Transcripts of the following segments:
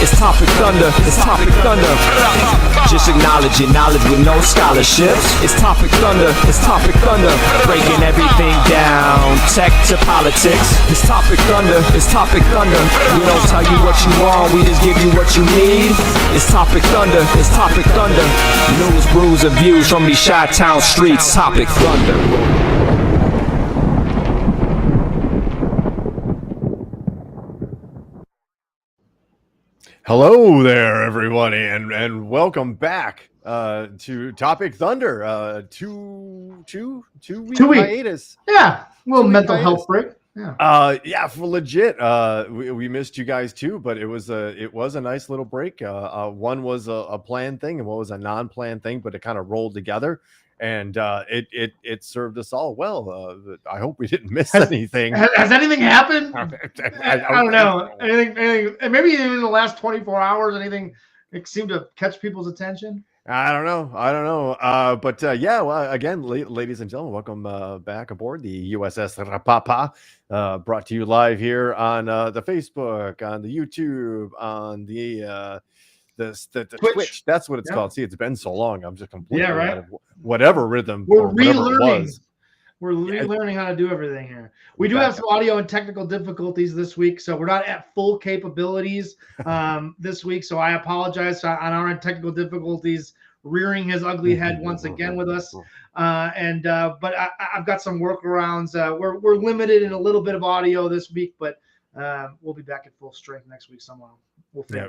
It's Topic Thunder. It's Topic Thunder. Just acknowledging knowledge with no scholarships. It's Topic Thunder. It's Topic Thunder. Breaking everything down, tech to politics. It's Topic Thunder. It's Topic Thunder. We don't tell you what you want, we just give you what you need. It's Topic Thunder. It's Topic Thunder. News, brews, and views from these Chi-Town streets. Topic Thunder. Hello there, everybody, and welcome back to Topic Thunder. Two week hiatus. Yeah, a little mental health break. Yeah, for legit. We missed you guys too, but it was a nice little break. One was a planned thing, and one was a non-planned thing, but it kind of rolled together. And it served us all well. I hope we didn't miss anything. Has anything happened? I don't know. Anything? Maybe even in the last 24 hours, anything seemed to catch people's attention? I don't know. But well, again, ladies and gentlemen, welcome back aboard the USS Rapapa. Brought to you live here on the Facebook, on the YouTube, on the Twitch. That's what it's called. See, it's been so long. I'm just completely out of whatever rhythm we're or whatever relearning. it was. We're relearning how to do everything here. We do have some audio and technical difficulties this week, so we're not at full capabilities this week. So I apologize on our technical difficulties rearing his ugly head once again with us. But I've got some workarounds. We're limited in a little bit of audio this week, but we'll be back at full strength next week somehow.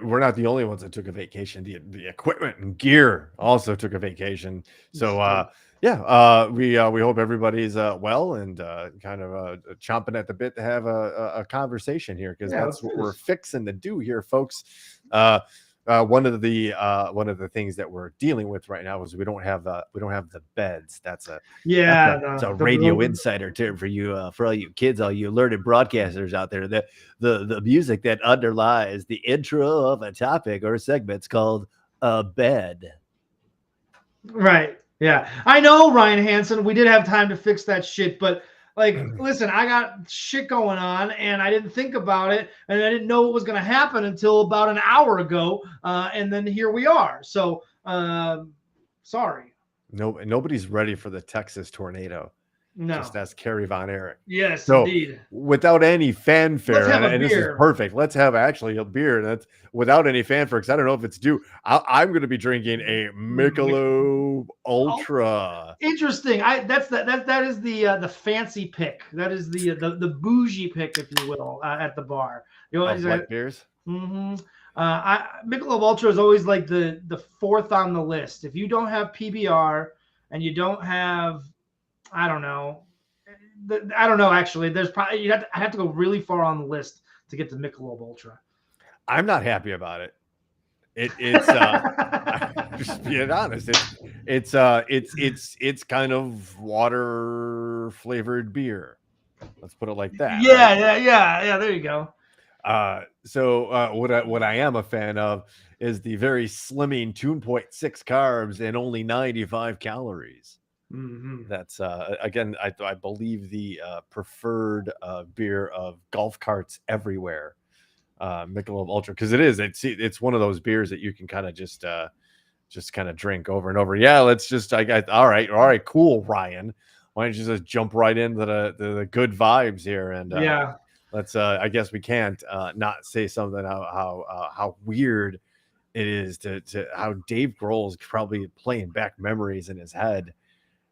We're not the only ones that took a vacation. The equipment and gear also took a vacation. So we hope everybody's well and kind of chomping at the bit to have a conversation here, because that's what we're fixing to do here, folks. One of the things that we're dealing with right now is we don't have the beds. That's a radio insider term for you, for all you kids, all you learned broadcasters out there. The music that underlies the intro of a topic or segment's called a bed. Right. Yeah, I know, Ryan Hansen. We did have time to fix that shit, but listen, I got shit going on, and I didn't think about it, and I didn't know what was going to happen until about an hour ago, and then here we are. So, sorry. Nobody's ready for the Texas tornado. No. Just ask Carrie Von Erich. Yes, so, indeed. Without any fanfare, and this is perfect. Let's have actually a beer. That's without any fanfare, because I don't know if it's due. I'm going to be drinking a Michelob Ultra. Interesting. That is the fancy pick. That is the bougie pick, if you will, at the bar. You know, black beers. Mm-hmm. Michelob Ultra is always like the fourth on the list. If you don't have PBR and you don't have, I don't know. Actually, there's probably I have to go really far on the list to get to Michelob Ultra. I'm not happy about it. It's just being honest. It's kind of water flavored beer. Let's put it like that. Yeah. There you go. So what I am a fan of is the very slimming 2.6 carbs and only 95 calories. Mm-hmm. That's again, I believe the preferred beer of golf carts everywhere. Michelob Ultra, because it's one of those beers that you can kind of just kind of drink over and over. Yeah, let's just all right, cool, Ryan. Why don't you just jump right into the good vibes here? And let's I guess we can't not say something how weird it is to how Dave Grohl's probably playing back memories in his head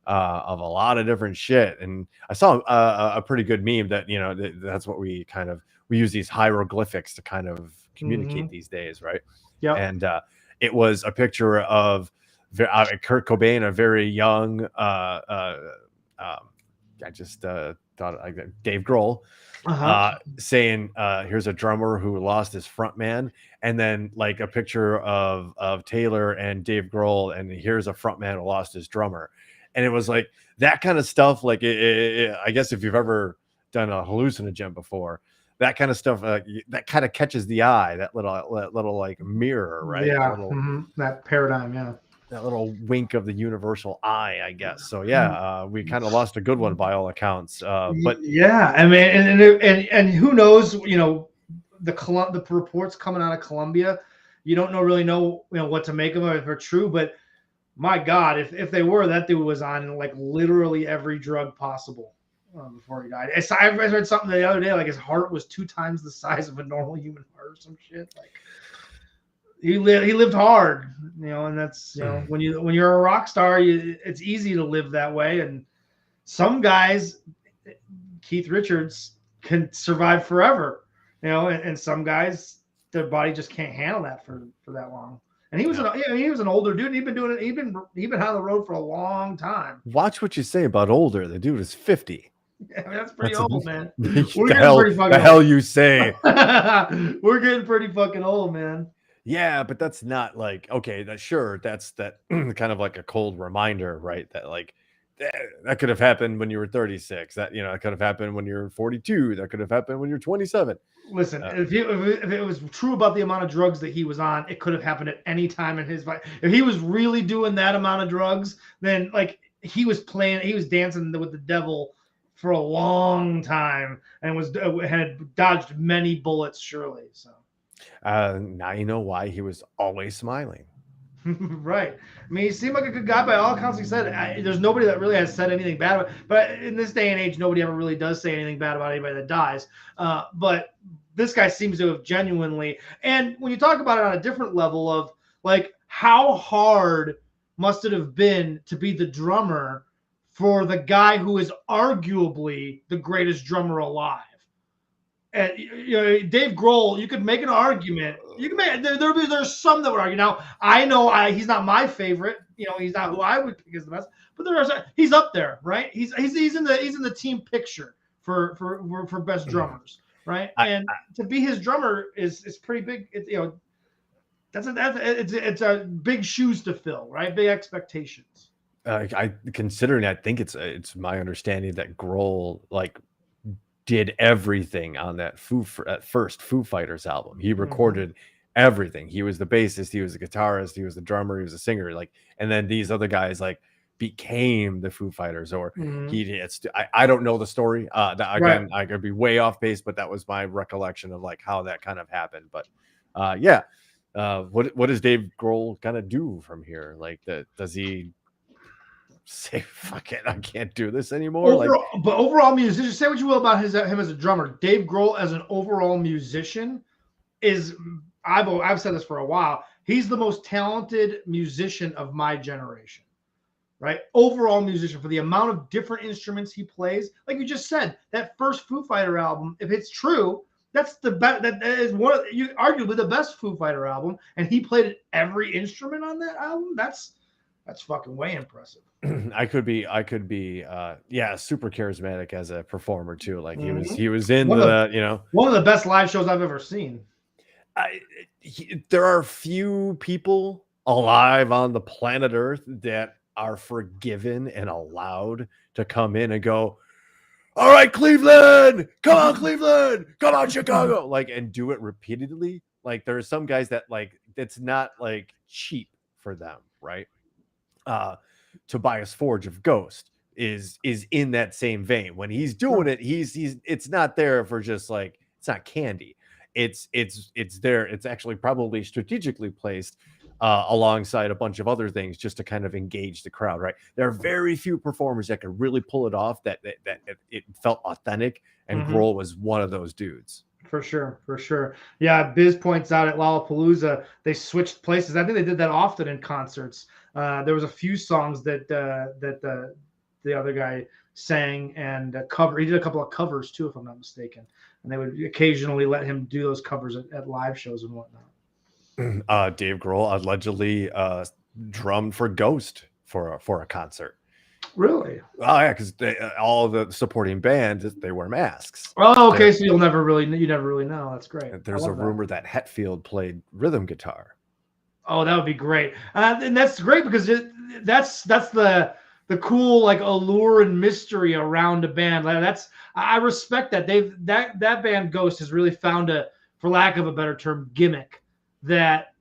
of a lot of different shit. And I saw a pretty good meme that, that's what we use these hieroglyphics to kind of communicate these days. Right. Yeah. And it was a picture of Kurt Cobain, a very young, I just thought Dave Grohl, saying, here's a drummer who lost his front man. And then like a picture of Taylor and Dave Grohl, and here's a front man who lost his drummer. And it was like that kind of stuff. Like, I guess if you've ever done a hallucinogen before, that kind of stuff, that kind of catches the eye, that little like mirror, right? Yeah. That paradigm. Yeah. That little wink of the universal eye, I guess. So we kind of lost a good one by all accounts. But yeah, I mean, and who knows, the reports coming out of Colombia You don't know what to make of them if they're true, but my God, if they were, that dude was on like literally every drug possible before he died. I read something the other day, like his heart was 2 times the size of a normal human heart or some shit. Like he lived hard, and that's when you're a rock star, it's easy to live that way. And some guys, Keith Richards, can survive forever, and some guys, their body just can't handle that for that long. And he was an older dude. He'd been doing it. He'd been on the road for a long time. Watch what you say about older. The dude is 50. Yeah, I mean, that's pretty old, man. The hell you say? We're getting pretty fucking old, man. Yeah, but that's not like, okay, that's that kind of like a cold reminder, right? That like that could have happened when you were 36. That it could have happened when you're 42. That could have happened when you're 27. Listen, if it was true about the amount of drugs that he was on, it could have happened at any time in his life. If he was really doing that amount of drugs, then like he was dancing with the devil for a long time and had dodged many bullets, surely. So now you know why he was always smiling. Right. I mean, he seemed like a good guy by all accounts. He said there's nobody that really has said anything bad about it. But in this day and age, nobody ever really does say anything bad about anybody that dies. But this guy seems to have genuinely. And when you talk about it on a different level of like how hard must it have been to be the drummer for the guy who is arguably the greatest drummer alive. And Dave Grohl, you could make an argument. You can make there's some that would argue. Now I know he's not my favorite. He's not who I would pick as the best. But he's up there, right? He's in the team picture for best drummers, right? And to be his drummer is pretty big. It's a big shoes to fill, right? Big expectations. I think it's my understanding that Grohl did everything on that first Foo Fighters album. He recorded everything. He was the bassist, he was the guitarist, he was the drummer, he was the singer. And then these other guys became the Foo Fighters, or I don't know the story. Again, I could be way off base, but that was my recollection of how that kind of happened. But what does Dave Grohl kind of do from here? Does he say fuck it, I can't do this anymore? But overall musician, say what you will about him as a drummer, Dave Grohl as an overall musician is, I've said this for a while, he's the most talented musician of my generation, right? Overall musician, for the amount of different instruments he plays. Like you just said, that first Foo Fighter album, if it's true, that's the best. That is arguably the best Foo Fighter album, and he played every instrument on that album. That's fucking way impressive. I could be super charismatic as a performer too. He was in one of the best live shows I've ever seen. There are few people alive on the planet Earth that are forgiven and allowed to come in and go, all right, Cleveland, come on, Cleveland, come on, Chicago, and do it repeatedly. There are some guys that it's not cheap for them, right? Tobias Forge of Ghost is in that same vein. When he's doing it, he's it's not there for just it's not candy. It's there. It's actually probably strategically placed alongside a bunch of other things just to kind of engage the crowd, right? There are very few performers that can really pull it off that it felt authentic, and Grohl was one of those dudes. For sure. Yeah, Biz points out at Lollapalooza, they switched places. I think they did that often in concerts. There was a few songs that the other guy sang and cover. He did a couple of covers too, if I'm not mistaken. And they would occasionally let him do those covers at live shows and whatnot. Dave Grohl allegedly drummed for Ghost for a concert. Really? Oh yeah, because all the supporting bands, they wear masks. Oh, okay. So you never really know. That's great. There's a rumor that Hetfield played rhythm guitar. Oh, that would be great, and that's great because that's the cool allure and mystery around a band. I respect that. That band Ghost has really found for lack of a better term, gimmick that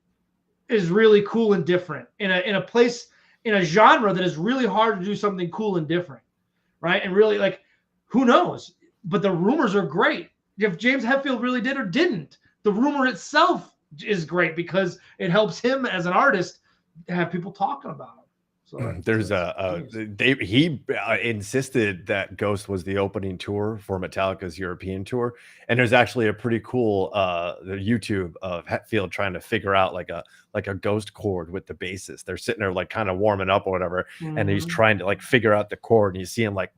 is really cool and different in a place, in a genre that is really hard to do something cool and different, right? And really, who knows? But the rumors are great. If James Hetfield really did or didn't, the rumor itself is great because it helps him as an artist have people talking about him. So There's he insisted that Ghost was the opening tour for Metallica's European tour, and there's actually a pretty cool the YouTube of Hetfield trying to figure out like a Ghost chord with the bassist. They're sitting there like kind of warming up or whatever, and he's trying to like figure out the chord, and you see him like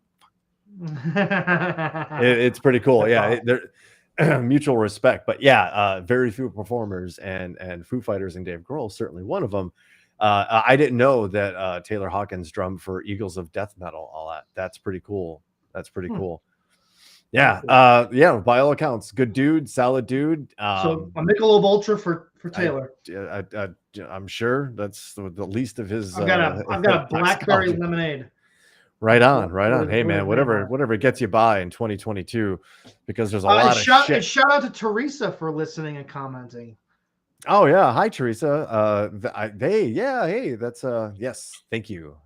it's pretty cool. Yeah, they're mutual respect, but yeah, very few performers, and Foo Fighters and Dave Grohl certainly one of them. I didn't know that Taylor Hawkins drummed for Eagles of Death Metal. All that. That's pretty cool. That's pretty cool. Yeah. Yeah. By all accounts, good dude, solid dude. So a Michelob Ultra for Taylor. I'm sure that's the least of his. I've got a blackberry lemonade. Right on, right on. Hey man, whatever gets you by in 2022, because there's a lot of shit. And shout out to Teresa for listening and commenting. Oh yeah, hi Teresa. Hey, that's yes, thank you.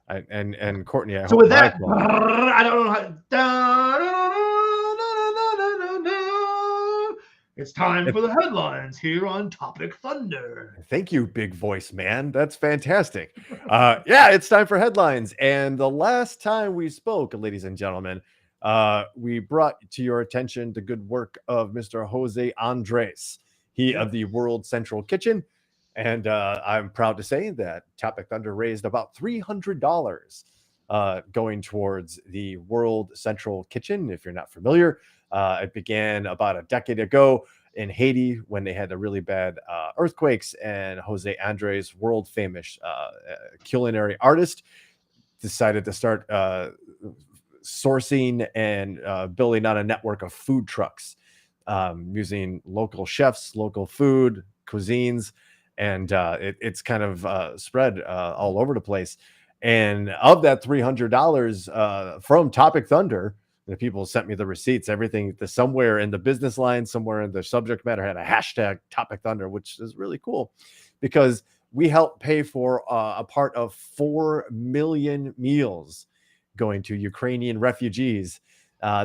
And Courtney. So with that, I don't know how. It's time for the headlines here on Topic Thunder. Thank you, big voice man. That's fantastic. Yeah, it's time for headlines. And the last time we spoke, ladies and gentlemen, we brought to your attention the good work of Mr. Jose Andres. He of the World Central Kitchen. And I'm proud to say that Topic Thunder raised about $300 going towards the World Central Kitchen. If you're not familiar, it began about a decade ago in Haiti when they had the really bad earthquakes. And Jose Andres, world famous culinary artist, decided to start sourcing and building out a network of food trucks. Using local chefs, local food, cuisines, and it's kind of spread all over the place. And of that $300 from Topic Thunder, the people sent me the receipts, everything somewhere in the business line, somewhere in the subject matter had a hashtag Topic Thunder, which is really cool because we helped pay for a part of 4 million meals going to Ukrainian refugees.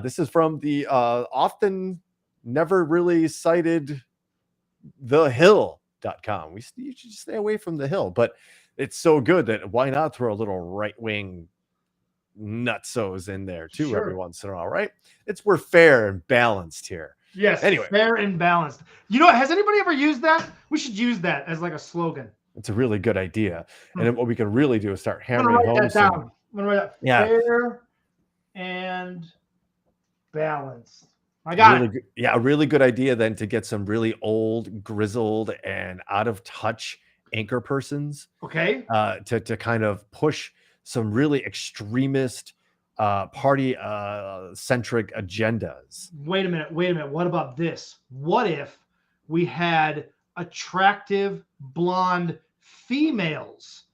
This is from the often never really cited thehill.com. You should stay away from the Hill, but it's so good that why not throw a little right-wing nutsos in there too every once in a while, right? We're fair and balanced here. Yes, anyway, fair and balanced. You know, has anybody ever used that? We should use that as like a slogan. It's a really good idea. And then what we can really do is start hammering home. I'm gonna write that down. Fair and balanced. I got it. A really good idea then to get some really old, grizzled, and out of touch anchor persons. Okay. To kind of push some really extremist party centric agendas. Wait a minute. What about this? What if we had attractive blonde females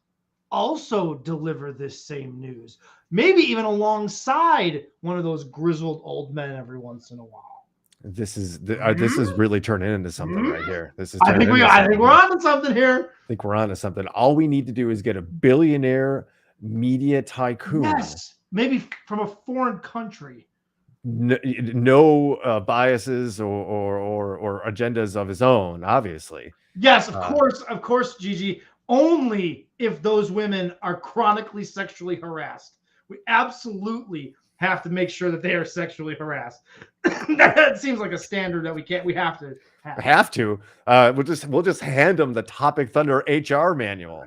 also deliver this same news? Maybe even alongside one of those grizzled old men every once in a while. This is really turning into something right here. I think we're onto something here. I think we're onto something. All we need to do is get a billionaire media tycoon. Yes, maybe from a foreign country. No biases or agendas of his own, obviously. Yes, of course, Gigi. Only if those women are chronically sexually harassed. We absolutely have to make sure that they are sexually harassed. That seems like a standard that we have to have. We'll just hand them the Topic Thunder HR manual.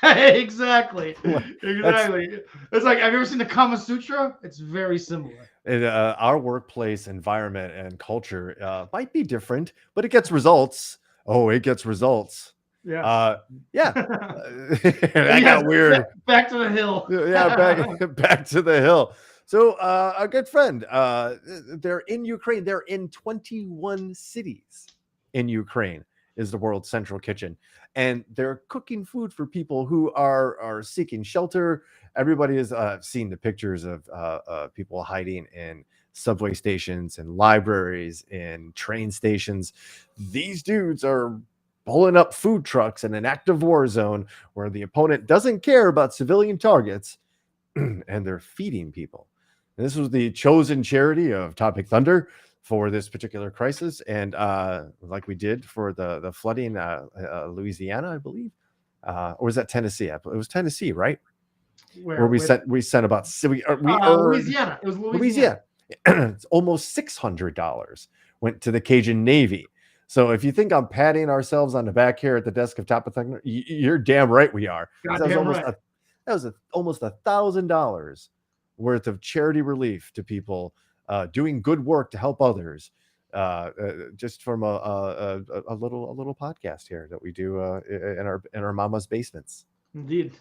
Exactly. It's like, have you ever seen the Kama Sutra? It's very similar. Our workplace environment and culture might be different, but it gets results. Oh, it gets results. Yeah. That got weird. Back to the Hill. back to the Hill. So a good friend, they're in Ukraine. They're in 21 cities in Ukraine is the World Central Kitchen. And they're cooking food for people who are seeking shelter. Everybody has seen the pictures of people hiding in subway stations and libraries and train stations. These dudes are pulling up food trucks in an active war zone where the opponent doesn't care about civilian targets and they're feeding people. And this was the chosen charity of Topic Thunder. for this particular crisis, and like we did for the flooding, Louisiana, I believe, or was that Tennessee? It was Tennessee, right? Where we sent about we earned Louisiana. It was Louisiana. It's almost $600 went to the Cajun Navy. So if you think I'm patting ourselves on the back here at the desk of Top of Thunder, you're damn right we are. That was almost $1,000 worth of charity relief to people doing good work to help others, just from a little podcast here that we do in our mama's basements. Indeed.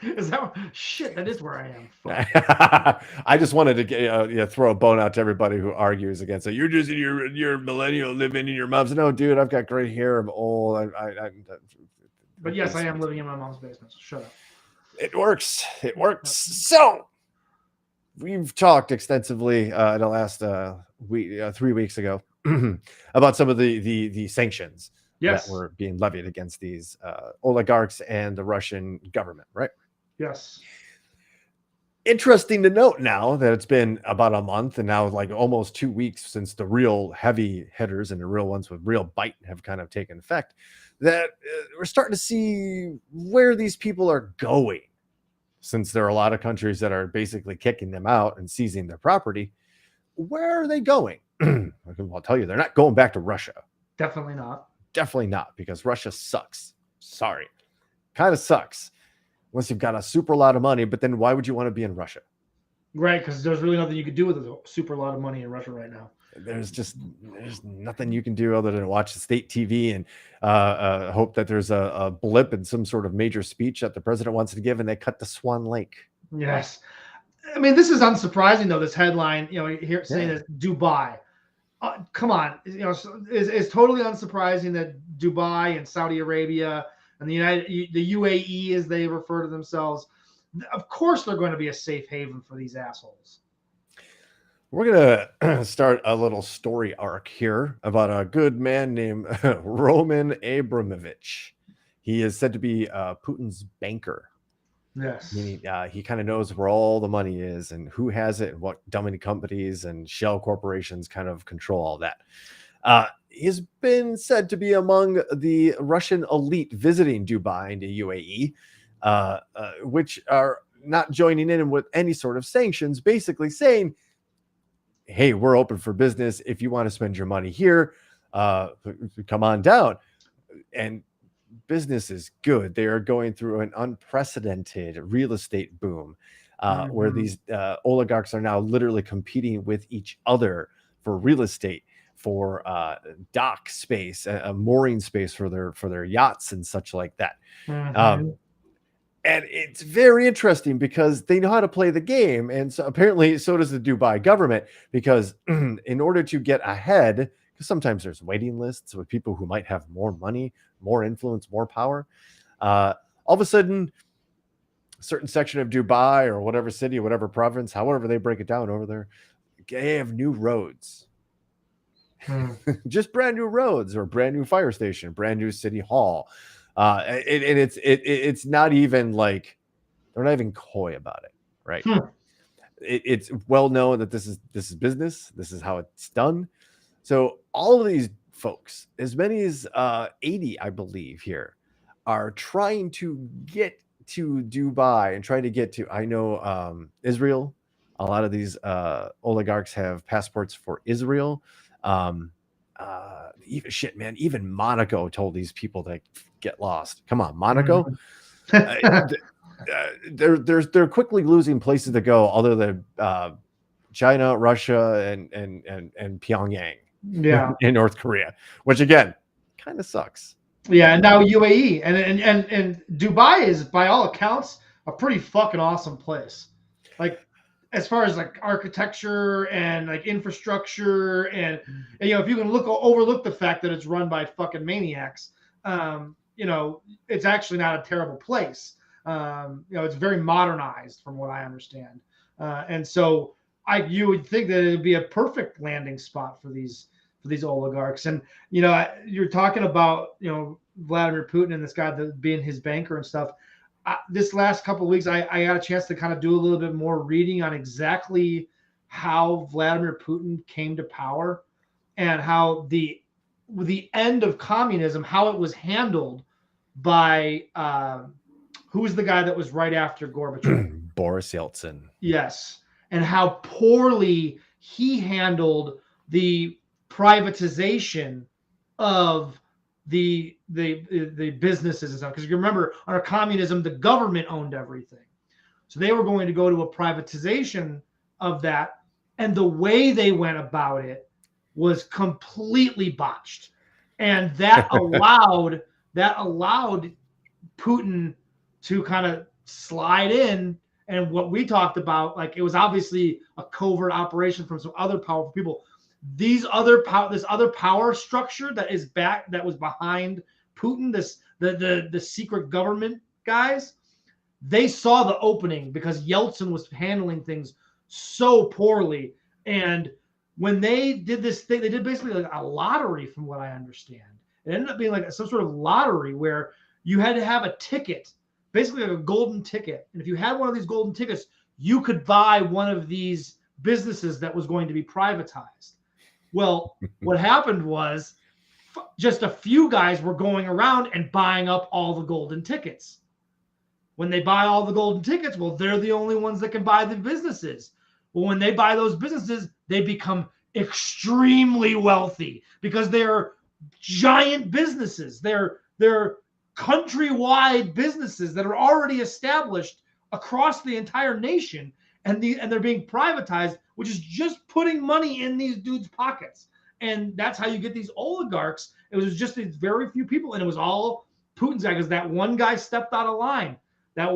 Is that shit? That is where I am. I just wanted to throw a bone out to everybody who argues against it. You're just in your millennial living in your mom's. No, dude, I've got gray hair. I'm old. But yes, I am living in my mom's basement. So shut up. It works. It works. So we've talked extensively in the last 3 weeks ago about some of the sanctions. Yes. That were being levied against these oligarchs and the Russian government, right? Yes. Interesting to note now that it's been about a month and now like almost 2 weeks since the real heavy hitters and the real ones with real bite have kind of taken effect, that we're starting to see where these people are going, since there are a lot of countries that are basically kicking them out and seizing their property. Where are they going? I'll tell you, they're not going back to Russia. Definitely not. Definitely not, because Russia sucks. Sorry. Kind of sucks. Unless you've got a super lot of money, but then why would you want to be in Russia? Right, because there's really nothing you could do with a super lot of money in Russia right now. There's nothing you can do other than watch the state TV and hope that there's a blip in some sort of major speech that the president wants to give, and they cut to Swan Lake. Yes. I mean, this is unsurprising, though, this headline, here saying that Dubai. Come on, it's totally unsurprising that Dubai and Saudi Arabia and the UAE, as they refer to themselves, of course they're going to be a safe haven for these assholes. We're going to start a little story arc here about a good man named Roman Abramovich. He is said to be Putin's banker. Yes. Meaning he kind of knows where all the money is and who has it and what dummy companies and shell corporations kind of control all that. He's been said to be among the Russian elite visiting Dubai and the UAE, which are not joining in with any sort of sanctions, basically saying, hey, we're open for business. If you want to spend your money here, come on down. And business is good. They are going through an unprecedented real estate boom, where these oligarchs are now literally competing with each other for real estate, for dock space, a mooring space for their yachts and such like that. And it's very interesting because they know how to play the game, and so apparently so does the Dubai government, because in order to get ahead, because sometimes there's waiting lists with people who might have more money, more influence, more power. All of a sudden, a certain section of Dubai or whatever city, whatever province, however they break it down over there, they have new roads. Just brand new roads, or brand new fire station, brand new city hall. And it's not even like, they're not even coy about it, right? It's well known that this is business. This is how it's done. So all of these folks, as many as 80, I believe, here, are trying to get to Dubai and trying to get to, I know, Israel. A lot of these oligarchs have passports for Israel. Even Monaco told these people to get lost. Come on, Monaco. They're quickly losing places to go other than China, Russia, and Pyongyang. Yeah. In North Korea, which again kind of sucks. Yeah, and now UAE and Dubai is, by all accounts, a pretty fucking awesome place. Like, as far as like architecture and like infrastructure, and if you can overlook the fact that it's run by fucking maniacs, it's actually not a terrible place. It's very modernized from what I understand, and so you would think that it would be a perfect landing spot for these oligarchs. And you're talking about Vladimir Putin and this guy being his banker and stuff. This last couple of weeks, I got a chance to kind of do a little bit more reading on exactly how Vladimir Putin came to power. and how the end of communism, how it was handled by who was the guy that was right after Gorbachev? Boris Yeltsin. Yes, and how poorly he handled the privatization of the businesses and stuff. Because you remember, under communism, the government owned everything, so they were going to go to a privatization of that, and the way they went about it was completely botched, and that allowed Putin to kind of slide in. And what we talked about, like, it was obviously a covert operation from some other powerful people. This other power structure that was behind Putin, the secret government guys, they saw the opening because Yeltsin was handling things so poorly. And when they did this thing, they did basically like a lottery, from what I understand. It ended up being like some sort of lottery where you had to have a ticket, basically like a golden ticket. And if you had one of these golden tickets, you could buy one of these businesses that was going to be privatized. Well, what happened was just a few guys were going around and buying up all the golden tickets. When they buy all the golden tickets, well, they're the only ones that can buy the businesses. Well, when they buy those businesses, they become extremely wealthy because they're giant businesses. They're countrywide businesses that are already established across the entire nation, and they're being privatized, which is just putting money in these dudes' pockets. And that's how you get these oligarchs. It was just these very few people, and it was all Putin's guy, because that one guy stepped out of line. And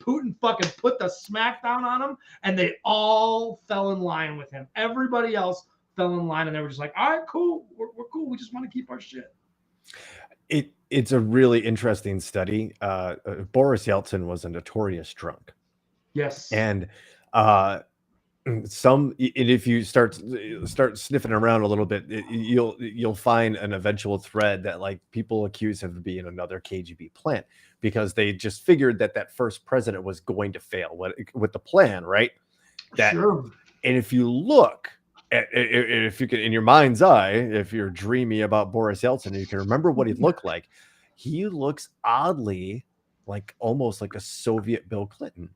Putin fucking put the smackdown on him, and they all fell in line with him. Everybody else fell in line, and they were just like, all right, cool. We're cool. We just want to keep our shit. It's a really interesting study. Boris Yeltsin was a notorious drunk. Yes. And if you start sniffing around a little bit, you'll find an eventual thread that, like, people accuse him of being another KGB plant, because they just figured that first president was going to fail with the plan, right? Sure. And if you look at, if you can, in your mind's eye, if you're dreamy about Boris Yeltsin, you can remember what he looked like. He looks oddly like almost like a Soviet Bill Clinton.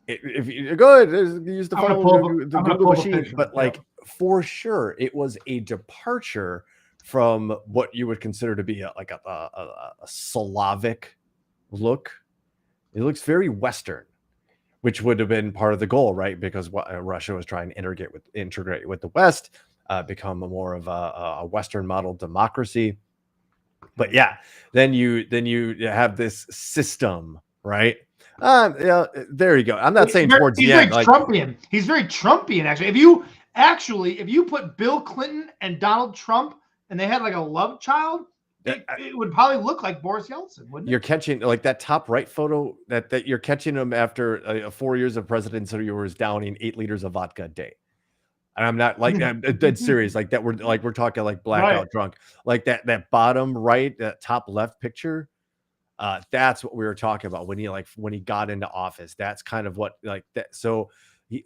If you go ahead, use the phone, the Google machine, but like, for sure, it was a departure from what you would consider to be a Slavic look. It looks very Western, which would have been part of the goal, right? Because Russia was trying to integrate with the West, become more of a Western model democracy. But yeah, then you have this system, right? Yeah, there you go. I'm not saying towards the end. Trumpian. He's very Trumpian, actually. If you put Bill Clinton and Donald Trump and they had like a love child, it would probably look like Boris Yeltsin, wouldn't it? You're catching like that top right photo that you're catching him after 4 years of presidency, where he was downing 8 liters of vodka a day. And I'm not like, I'm dead serious. Like that, we're talking like blackout drunk, like that bottom right, that top left picture. That's what we were talking about when he got into office. That's kind of what, like, that. So he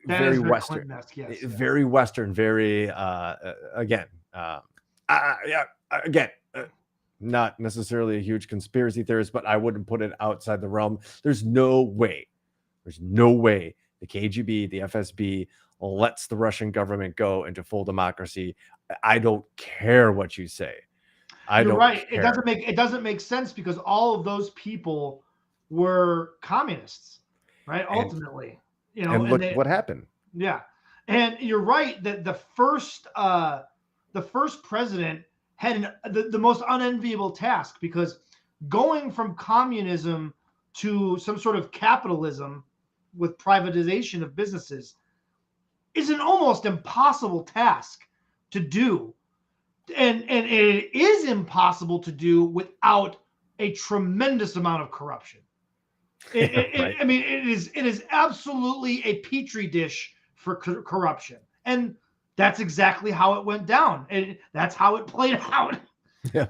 very Western, yes. Very Western, very not necessarily a huge conspiracy theorist, but I wouldn't put it outside the realm. There's no way the KGB, the FSB lets the Russian government go into full democracy. I don't care what you say. You're right. Care. It doesn't make sense, because all of those people were communists, right? Ultimately, and look what happened. Yeah, and you're right that the first president had the most unenviable task, because going from communism to some sort of capitalism with privatization of businesses is an almost impossible task to do. And it is impossible to do without a tremendous amount of corruption. Right. I mean, it is absolutely a petri dish for corruption, and that's exactly how it went down. And that's how it played out. Yeah,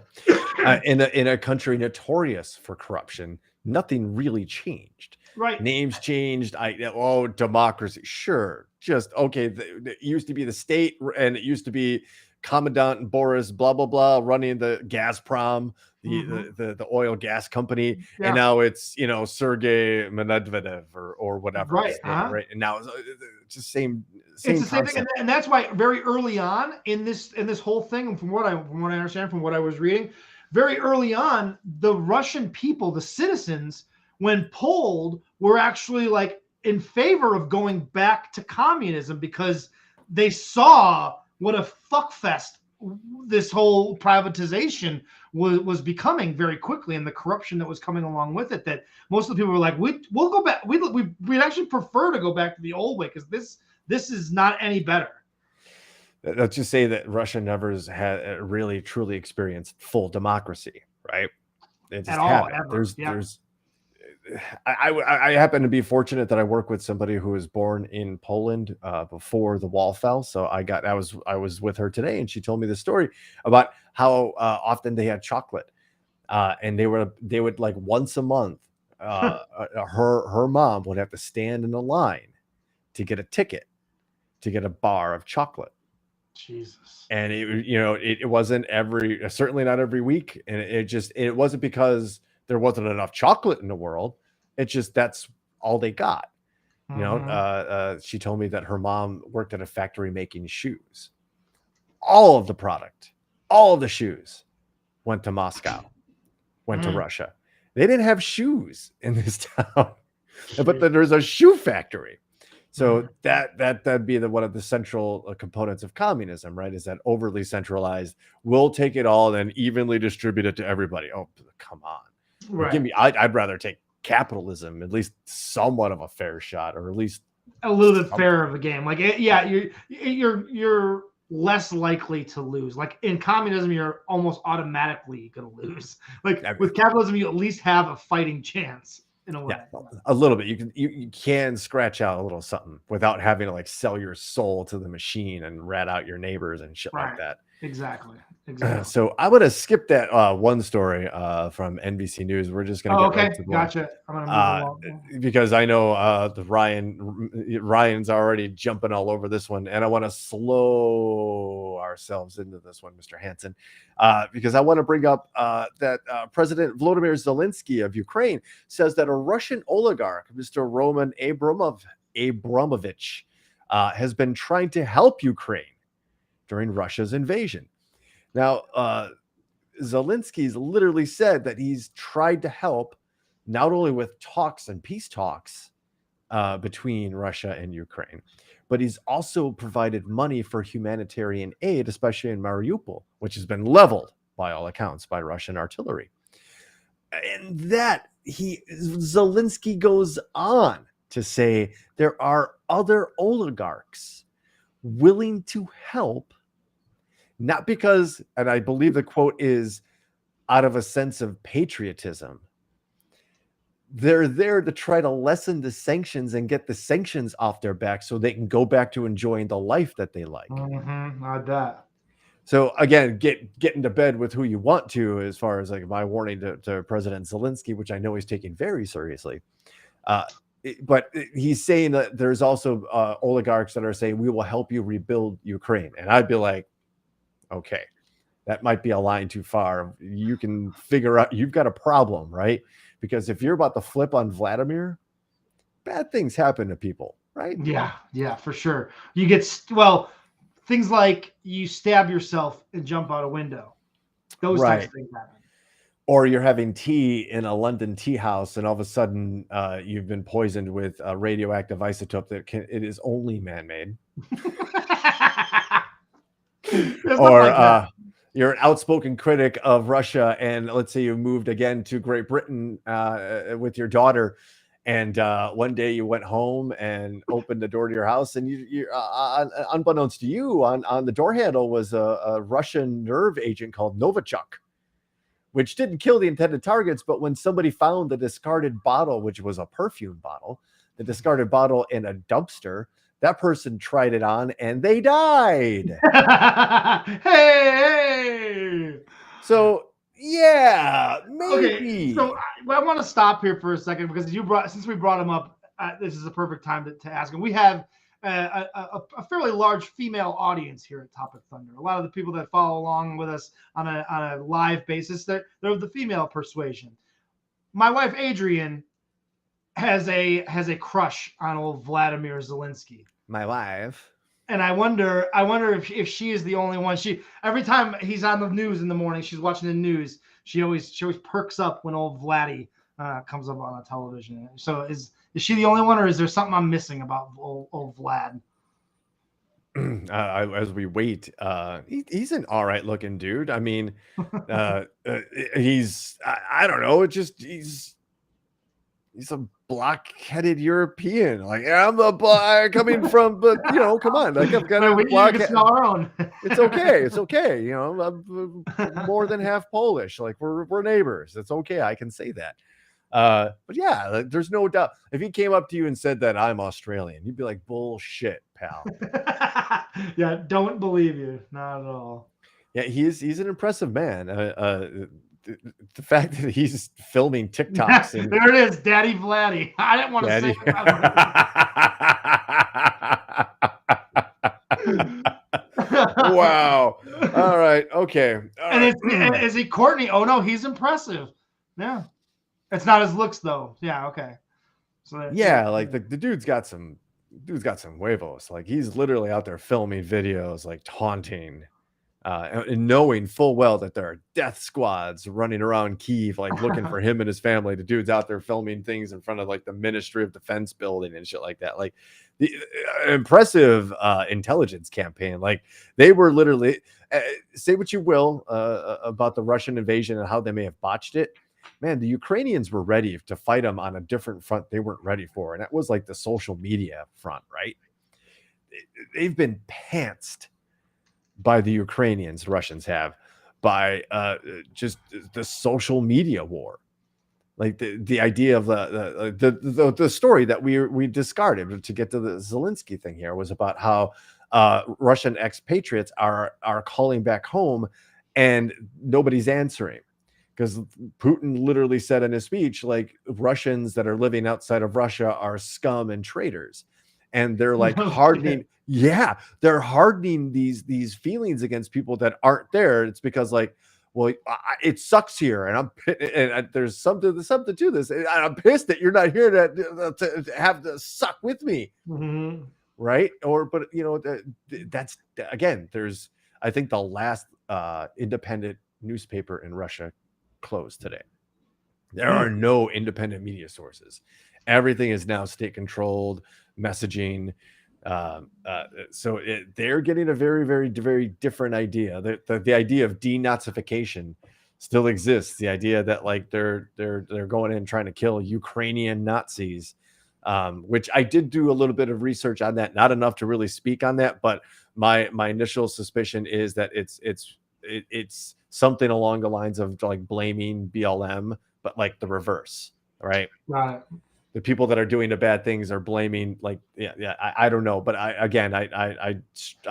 in a country notorious for corruption, nothing really changed. Right, names changed. Democracy, sure, just okay. It used to be the state, and it used to be Commandant Boris, blah blah blah, running the Gazprom, the oil gas company, Yeah. and now it's Sergey Medvedev or whatever, Right. his name, right? And now it's the same It's the same concept. thing, and that's why very early on in this whole thing, and from what I understand, from what I was reading, very early on, the Russian people, the citizens, when polled, were actually like in favor of going back to communism because they saw what a fuckfest this whole privatization was becoming very quickly, and the corruption that was coming along with it. That most of the people were like, we'll go back. We'd actually prefer to go back to the old way because this is not any better. Let's just say that Russia never has had really truly experienced full democracy, right? It just At all, happened. ever. There's I happen to be fortunate that I work with somebody who was born in Poland before the wall fell. So I was with her today, and she told me the story about how often they had chocolate, and they would like once a month, her mom would have to stand in a line to get a ticket to get a bar of chocolate. Jesus. And it wasn't certainly not every week, and it wasn't because there wasn't enough chocolate in the world. It's just that's all they got. She told me that her mom worked at a factory making shoes. All of the product, all of the shoes went to Moscow, went to Russia. They didn't have shoes in this town, but then there's a shoe factory. So that'd be one of the central components of communism, right? Is that overly centralized? We'll take it all and evenly distribute it to everybody. Oh, come on. Right. I'd rather take capitalism, at least somewhat of a fair shot, or at least a little bit fairer of a game. Like, you're less likely to lose. Like in communism, you're almost automatically going to lose. Like with capitalism, you at least have a fighting chance in a way. Yeah, a little bit. You can scratch out a little something without having to like sell your soul to the machine and rat out your neighbors and shit like that. Exactly. So I'm gonna skip that one story from NBC News. We're just gonna get right to the gotcha. I'm gonna move along because I know the Ryan's already jumping all over this one, and I want to slow ourselves into this one, Mr. Hansen, because I want to bring up that President Volodymyr Zelensky of Ukraine says that a Russian oligarch, Mr. Roman Abramovich, has been trying to help Ukraine during Russia's invasion. Now, Zelensky's literally said that he's tried to help not only with talks and peace talks between Russia and Ukraine, but he's also provided money for humanitarian aid, especially in Mariupol, which has been leveled by all accounts by Russian artillery. And that Zelensky goes on to say there are other oligarchs willing to help, not because, and I believe the quote is, out of a sense of patriotism. They're there to try to lessen the sanctions and get the sanctions off their back so they can go back to enjoying the life that they like. I bet. So again, get into bed with who you want to, as far as like my warning to President Zelensky, which I know he's taking very seriously. But he's saying that there's also oligarchs that are saying, we will help you rebuild Ukraine. And I'd be like, okay, that might be a line too far. You can figure out, you've got a problem, right? Because if you're about to flip on Vladimir, bad things happen to people, right? Yeah, for sure. You get, things like you stab yourself and jump out a window. Those types of things happen. Or you're having tea in a London tea house, and all of a sudden you've been poisoned with a radioactive isotope it is only man-made. Or you're an outspoken critic of Russia, and let's say you moved again to Great Britain with your daughter, and one day you went home and opened the door to your house, and you unbeknownst to you, on the door handle was a Russian nerve agent called Novichok, which didn't kill the intended targets. But when somebody found the discarded bottle, which was a perfume bottle, the discarded bottle in a dumpster, that person tried it on and they died. Hey! So, yeah, maybe. Okay, so I want to stop here for a second because since we brought him up, this is a perfect time to ask him. We have a fairly large female audience here at Topic Thunder. A lot of the people that follow along with us on a live basis, they're of the female persuasion. My wife Adrian has a crush on old Vladimir Zelensky. My wife. And I wonder if she is the only one. She every time he's on the news in the morning, she's watching the news. She always perks up when old Vladdy comes up on the television. So is she the only one, or is there something I'm missing about old Vlad? As we wait, he's an all right looking dude. I mean, he's I don't know. It just he's a block-headed European. Like I'm a black coming from, but you know, come on, like I've got a blockhead. Our own. It's okay. It's okay. You know, I'm more than half Polish. Like we're neighbors. It's okay. I can say that. But yeah, like, there's no doubt. If he came up to you and said that I'm Australian, you'd be like, bullshit, pal. Yeah, don't believe you. Not at all. Yeah, he's an impressive man. The fact that he's filming TikToks and there it is, Daddy Vladdy. I didn't want to say it. Wow. All right. Okay. Is he Courtney? Oh no, he's impressive. Yeah. It's not his looks though. Yeah. Okay. So yeah, like the dude's got some huevos. Like he's literally out there filming videos, like taunting. And knowing full well that there are death squads running around Kyiv, like looking for him and his family. The dude's out there filming things in front of like the Ministry of Defense building and shit like that. Like the impressive intelligence campaign. Like they were literally say what you will about the Russian invasion and how they may have botched it. Man, the Ukrainians were ready to fight them on a different front they weren't ready for. And that was like the social media front, right? They've been pantsed by the Ukrainians, Russians have, by just the social media war. Like the idea of the story that we discarded to get to the Zelensky thing here was about how Russian expatriates are calling back home and nobody's answering. Because Putin literally said in his speech, like Russians that are living outside of Russia are scum and traitors. And they're like hardening. Yeah, they're hardening these feelings against people that aren't there. It's because like, well, it sucks here, and there's something to this. And I'm pissed that you're not here to have to suck with me, right? But you know, that's again. I think the last independent newspaper in Russia closed today. There are no independent media sources. Everything is now state controlled messaging. So they're getting a very, very, very different idea. The idea of denazification still exists. The idea that like they're going in trying to kill Ukrainian Nazis, which I did do a little bit of research on that, not enough to really speak on that, but my initial suspicion is that it's something along the lines of like blaming BLM, but like the reverse, right? Right. The people that are doing the bad things are blaming, like, I don't know. But I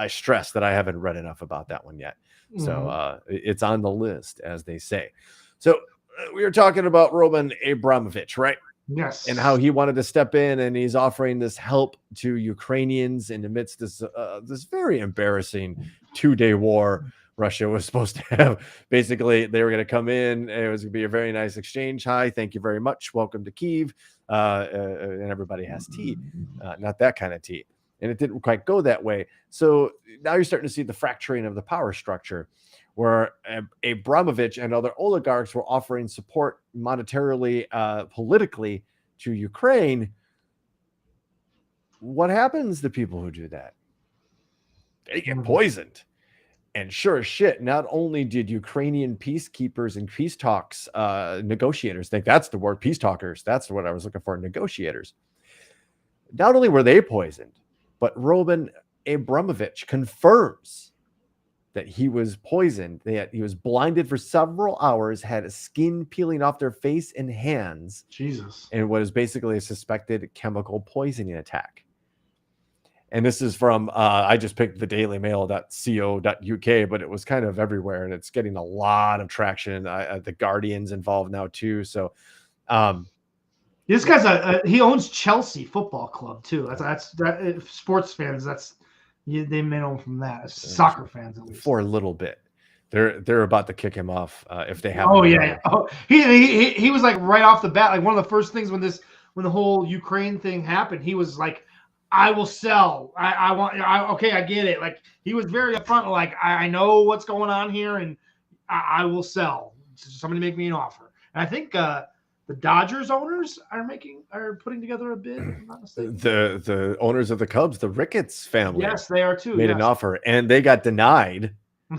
stress that I haven't read enough about that one yet. So it's on the list, as they say. So we were talking about Roman Abramovich, right? Yes. And how he wanted to step in and he's offering this help to Ukrainians in the midst of this very embarrassing 2-day war. Russia was supposed to have basically they were going to come in. It was going to be a very nice exchange. Hi, thank you very much. Welcome to Kyiv. And everybody has tea, not that kind of tea. And it didn't quite go that way. So now you're starting to see the fracturing of the power structure where Abramovich and other oligarchs were offering support monetarily, politically to Ukraine. What happens to people who do that? They get poisoned. And sure as shit, not only did Ukrainian peacekeepers and peace talks, negotiators, think that's the word, peace talkers, that's what I was looking for, negotiators. Not only were they poisoned, but Roman Abramovich confirms that he was poisoned, that he was blinded for several hours, had skin peeling off their face and hands. Jesus. And what is basically a suspected chemical poisoning attack. And this is from, I just picked the dailymail.co.uk, but it was kind of everywhere and it's getting a lot of traction. The Guardian's involved now too. So This guy's he owns Chelsea Football Club too. Sports fans. They may know him from that. Soccer fans at least. For a little bit. They're about to kick him off if they haven't. Oh yeah. Oh, he was like right off the bat, like one of the first things when the whole Ukraine thing happened, he was like, I will sell. Okay, I get it. Like he was very upfront, like I know what's going on here and I will sell. Somebody make me an offer. And I think the Dodgers owners are putting together a bid. If I'm not mistaken. The owners of the Cubs, the Ricketts family, yes, they are too. Made an offer and they got denied.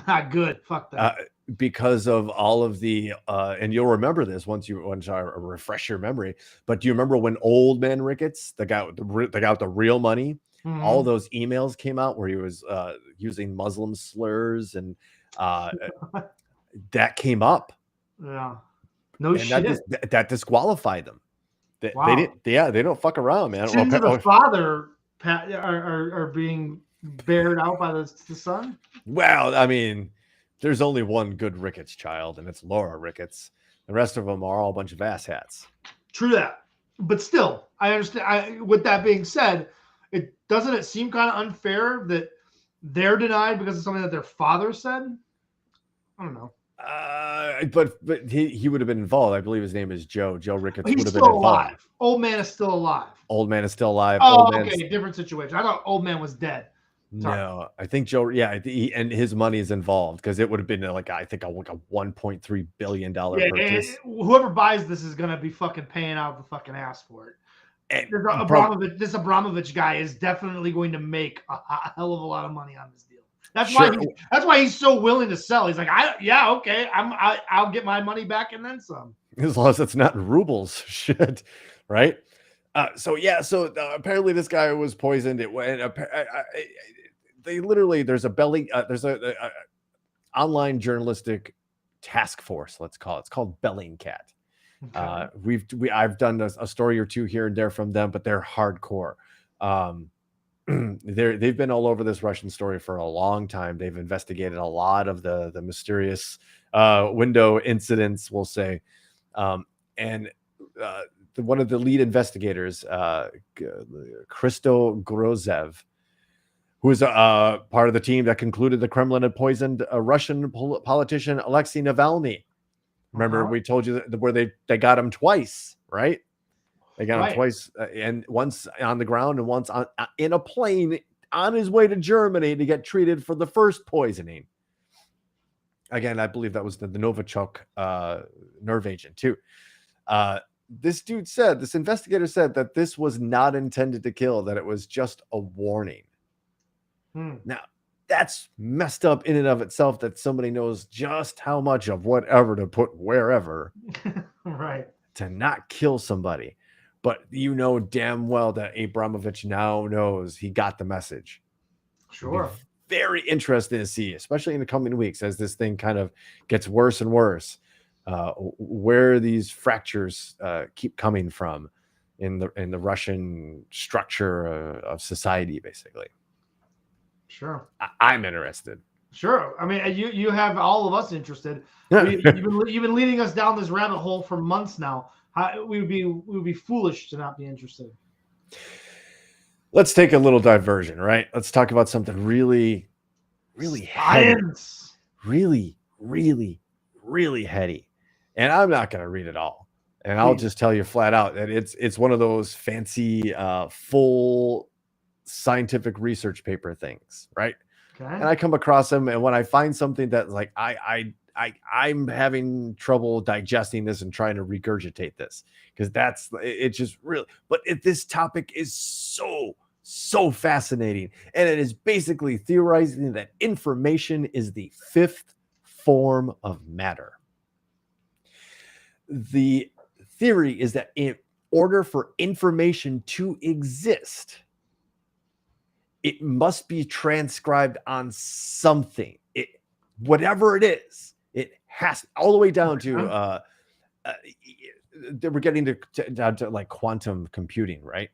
Not good. Fuck that. Because of all of the and you'll remember this once I refresh your memory. But do you remember when Old Man Ricketts, the guy with the real money, all those emails came out where he was using Muslim slurs and that came up. Yeah. No and shit. That disqualified them. They didn't. Yeah, they don't fuck around, man. Sins of the father are being bared out by the son. Well, I mean, there's only one good Ricketts child, and it's Laura Ricketts. The rest of them are all a bunch of asshats. True that, but still, I understand. With that being said, it seem kind of unfair that they're denied because of something that their father said. I don't know. But he would have been involved. I believe his name is Joe. Joe Ricketts would have been involved. Alive. Old man is still alive. Old man is still alive. Oh, okay, different situation. I thought old man was dead. Sorry. No, I think Joe. Yeah, and his money is involved because it would have been like I think a $1.3 billion purchase. Whoever buys this is gonna be fucking paying out the fucking ass for it. And this Abramovich guy is definitely going to make a hell of a lot of money on this deal. That's why he's so willing to sell. He's like, okay, I'll get my money back and then some. As long as it's not rubles, shit, right? So apparently this guy was poisoned. There's a online journalistic task force. Let's call it. It's called Bellingcat. Okay. I've done a story or two here and there from them, but they're hardcore. They've been all over this Russian story for a long time. They've investigated a lot of the mysterious window incidents, we'll say, and one of the lead investigators, Christo Grozev, who is part of the team that concluded the Kremlin had poisoned a Russian politician, Alexei Navalny. Remember, we told you where they got him twice, right? They got him twice, and once on the ground and once in a plane on his way to Germany to get treated for the first poisoning. Again, I believe that was the Novichok nerve agent too. This investigator said that this was not intended to kill, that it was just a warning. Now, that's messed up in and of itself, that somebody knows just how much of whatever to put wherever right, to not kill somebody. But you know damn well that Abramovich now knows he got the message. Sure. Very interesting to see, especially in the coming weeks as this thing kind of gets worse and worse, where these fractures keep coming from in the Russian structure of society, basically. Sure. I'm interested. Sure. I mean, you have all of us interested. You've been leading us down this rabbit hole for months now. We would be foolish to not be interested. Let's take a little diversion, right? Let's talk about something really, really science. Really, really, really heady. And I'm not going to read it all. And I'll just tell you flat out that it's one of those fancy, full scientific research paper things, right? Okay. And I come across them, and when I find something that like I'm having trouble digesting this and trying to regurgitate this, because it's just really, but this topic is so fascinating, and it is basically theorizing that information is the fifth form of matter. The theory is that in order for information to exist, it must be transcribed on something. Whatever it is, it has all the way down to we're getting down to like quantum computing, right?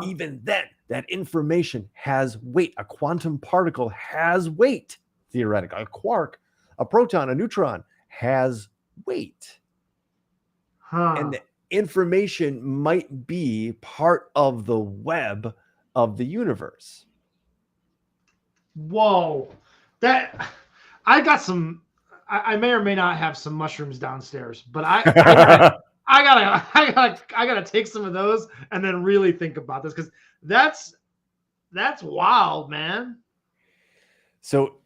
Even then, that information has weight. A quantum particle has weight, theoretically. A quark, a proton, a neutron has weight. And information might be part of the web of the universe. Whoa, that I got some. I may or may not have some mushrooms downstairs, but I gotta take some of those and then really think about this because that's wild, man. So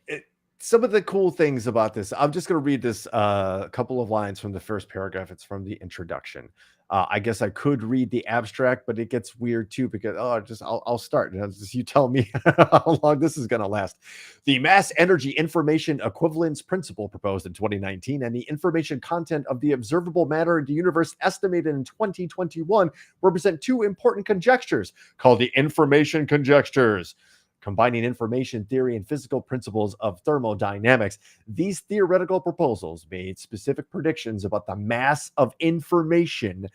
some of the cool things about this, I'm just going to read this couple of lines from the first paragraph. It's from the introduction. I guess I could read the abstract, but it gets weird too because I'll start. You tell me how long this is going to last. The mass energy information equivalence principle proposed in 2019 and the information content of the observable matter in the universe estimated in 2021 represent two important conjectures called the information conjectures. Combining information theory and physical principles of thermodynamics, these theoretical proposals made specific predictions about the mass of information,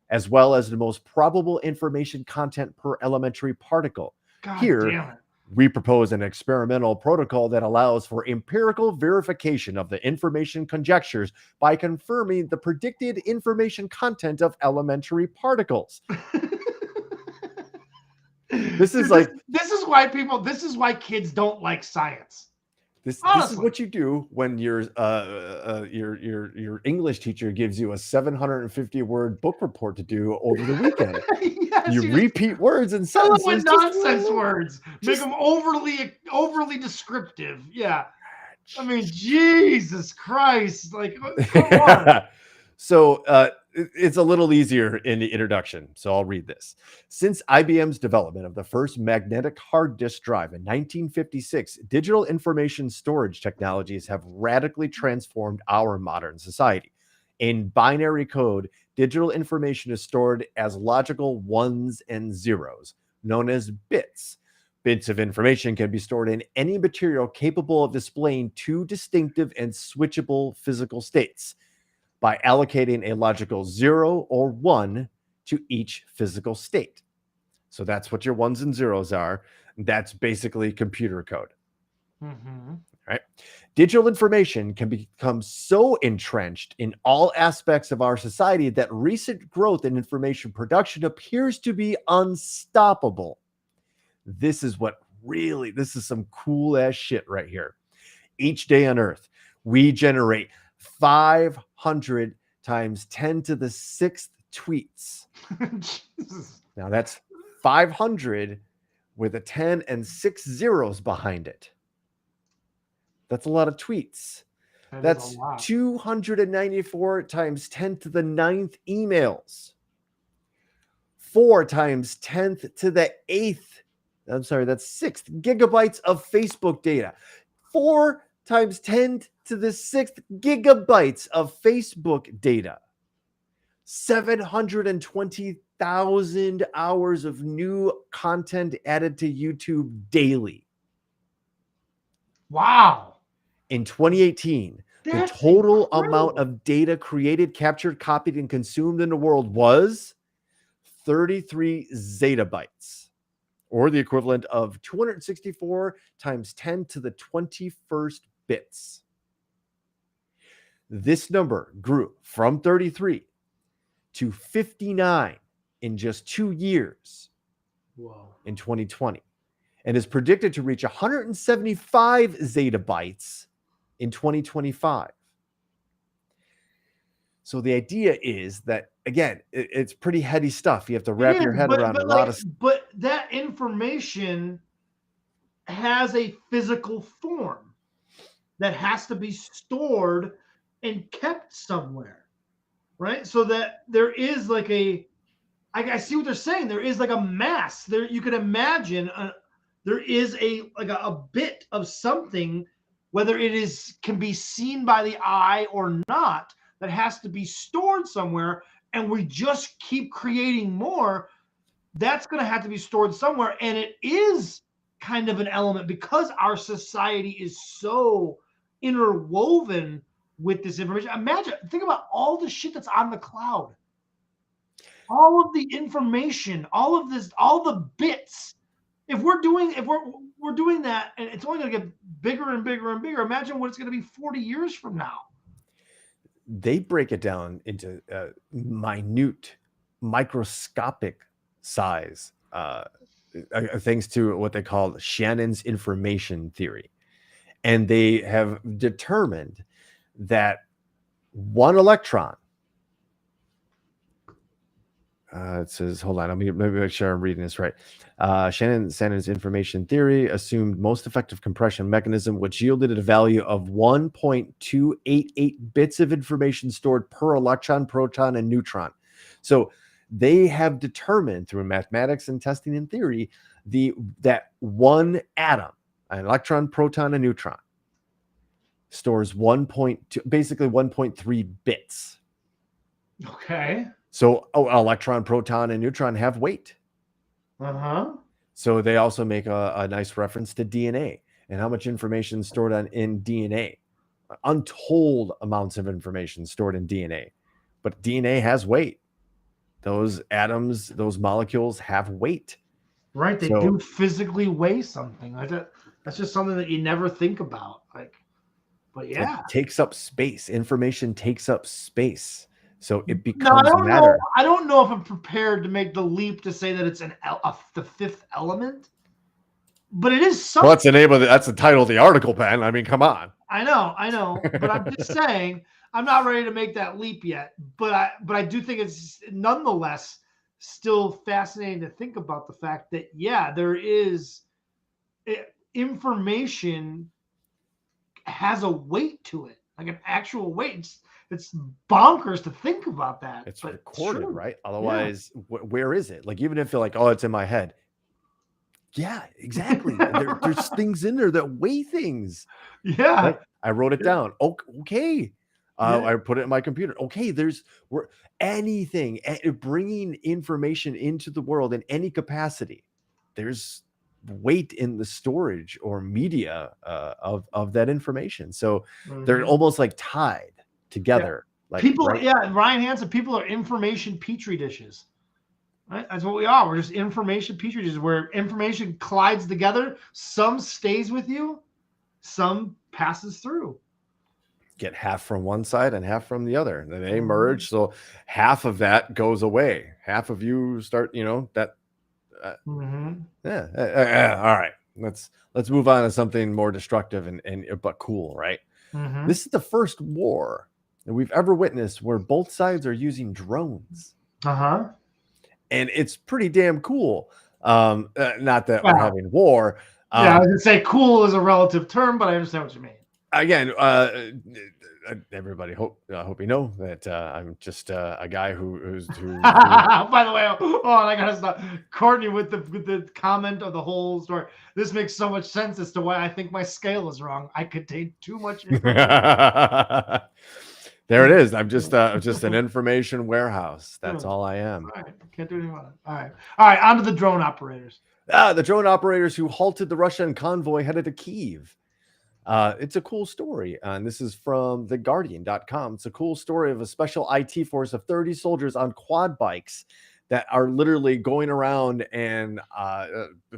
as well as the most probable information content per elementary particle. God Here, damn it. we propose an experimental protocol that allows for empirical verification of the information conjectures by confirming the predicted information content of elementary particles. This is this is why kids don't like science. This is what you do when your English teacher gives you a 750 word book report to do over the weekend. Yes, you repeat words and sentences. With nonsense words. Make them overly descriptive. Yeah. I mean, Jesus Christ. Like, come on. So it's a little easier in the introduction. So I'll read this. Since IBM's development of the first magnetic hard disk drive in 1956, digital information storage technologies have radically transformed our modern society. In binary code, digital information is stored as logical ones and zeros, known as bits. Bits of information can be stored in any material capable of displaying two distinctive and switchable physical states by allocating a logical 0 or 1 to each physical state. So that's what your ones and zeros are. That's basically computer code. Mm-hmm. Right? Digital information can become so entrenched in all aspects of our society that recent growth in information production appears to be unstoppable. This is some cool ass shit right here. Each day on Earth, we generate 500 times 10 to the 6th tweets. Now that's 500 with a 10 and 6 zeros behind it. That's a lot of tweets. That's 294 times 10 to the 9th emails. 4 times 10th to the 8th. I'm sorry, that's 6th gigabytes of Facebook data. 4 times 10 to the 6th gigabytes of Facebook data. 720,000 hours of new content added to YouTube daily. Wow. In 2018, the total amount of data created, captured, copied, and consumed in the world was 33 zettabytes, or the equivalent of 264 times 10 to the 21st bits. This number grew from 33 to 59 in just 2 years. Whoa. In 2020, and is predicted to reach 175 zettabytes in 2025. So the idea is that, again, it's pretty heady stuff. You have to wrap your head around a lot of stuff. But that information has a physical form that has to be stored and kept somewhere, right? So that there is like I see what they're saying. There is like a mass there. You can imagine there is a bit of something, whether it can be seen by the eye or not, that has to be stored somewhere. And we just keep creating more. That's going to have to be stored somewhere. And it is kind of an element because our society is so interwoven with this information. Think about all the shit that's on the cloud. All of the information, all of this, all the bits. If we're doing that, and it's only going to get bigger and bigger and bigger, imagine what it's going to be 40 years from now. They break it down into minute microscopic size, thanks to what they call Shannon's information theory. And they have determined that one electron, it says, hold on, let me make sure I'm reading this right. Shannon's information theory assumed most effective compression mechanism, which yielded a value of 1.288 bits of information stored per electron, proton, and neutron. So they have determined through mathematics and testing and theory that one atom, an electron, proton, and neutron, stores 1.2, basically 1.3 bits. Okay. So electron, proton, and neutron have weight. Uh-huh. So they also make a nice reference to DNA and how much information stored in DNA. Untold amounts of information stored in DNA. But DNA has weight. Those atoms, those molecules have weight. Right. They do physically weigh something. Like that. That's just something that you never think about. Like, but yeah. It takes up space. Information takes up space. So it becomes matter. I don't know if I'm prepared to make the leap to say that it's the fifth element, but it is something. Well, that's the title of the article, Ben. I mean, come on. I know, but I'm just saying I'm not ready to make that leap yet. But I do think it's nonetheless still fascinating to think about the fact that there is information has a weight to it, like an actual weight. It's bonkers to think about that. It's recorded, right? Otherwise, where is it? Like, even if you're like, oh, it's in my head. Yeah, exactly. There's things in there that weigh things. Yeah. Right? I wrote it down. Okay. I put it in my computer. Okay. Anything, bringing information into the world in any capacity. There's weight in the storage or media of that information. So they're almost like tied together. Like people, Ryan Hansen, people are information petri dishes. Right? That's what we are. We're just information petri dishes where information collides together. Some stays with you, some passes through. Get half from one side and half from the other. And then they merge. So half of that goes away. Half of you start, that. All right. Let's move on to something more destructive and but cool, right? This is the first war that we've ever witnessed where both sides are using drones. And it's pretty damn cool. Not that we're having war. I was gonna say cool is a relative term, but I understand what you mean. Again, everybody hope you know that I'm just a guy who's By the way, I gotta stop Courtney with the comment of the whole story. This makes so much sense as to why I think my scale is wrong. I contain too much information. There it is. I'm just an information warehouse. That's all I am. All right. Can't do anything about it. All right. On to the drone operators. The drone operators who halted the Russian convoy headed to Kyiv. It's a cool story. And this is from theguardian.com. It's a cool story of a special IT force of 30 soldiers on quad bikes that are literally going around and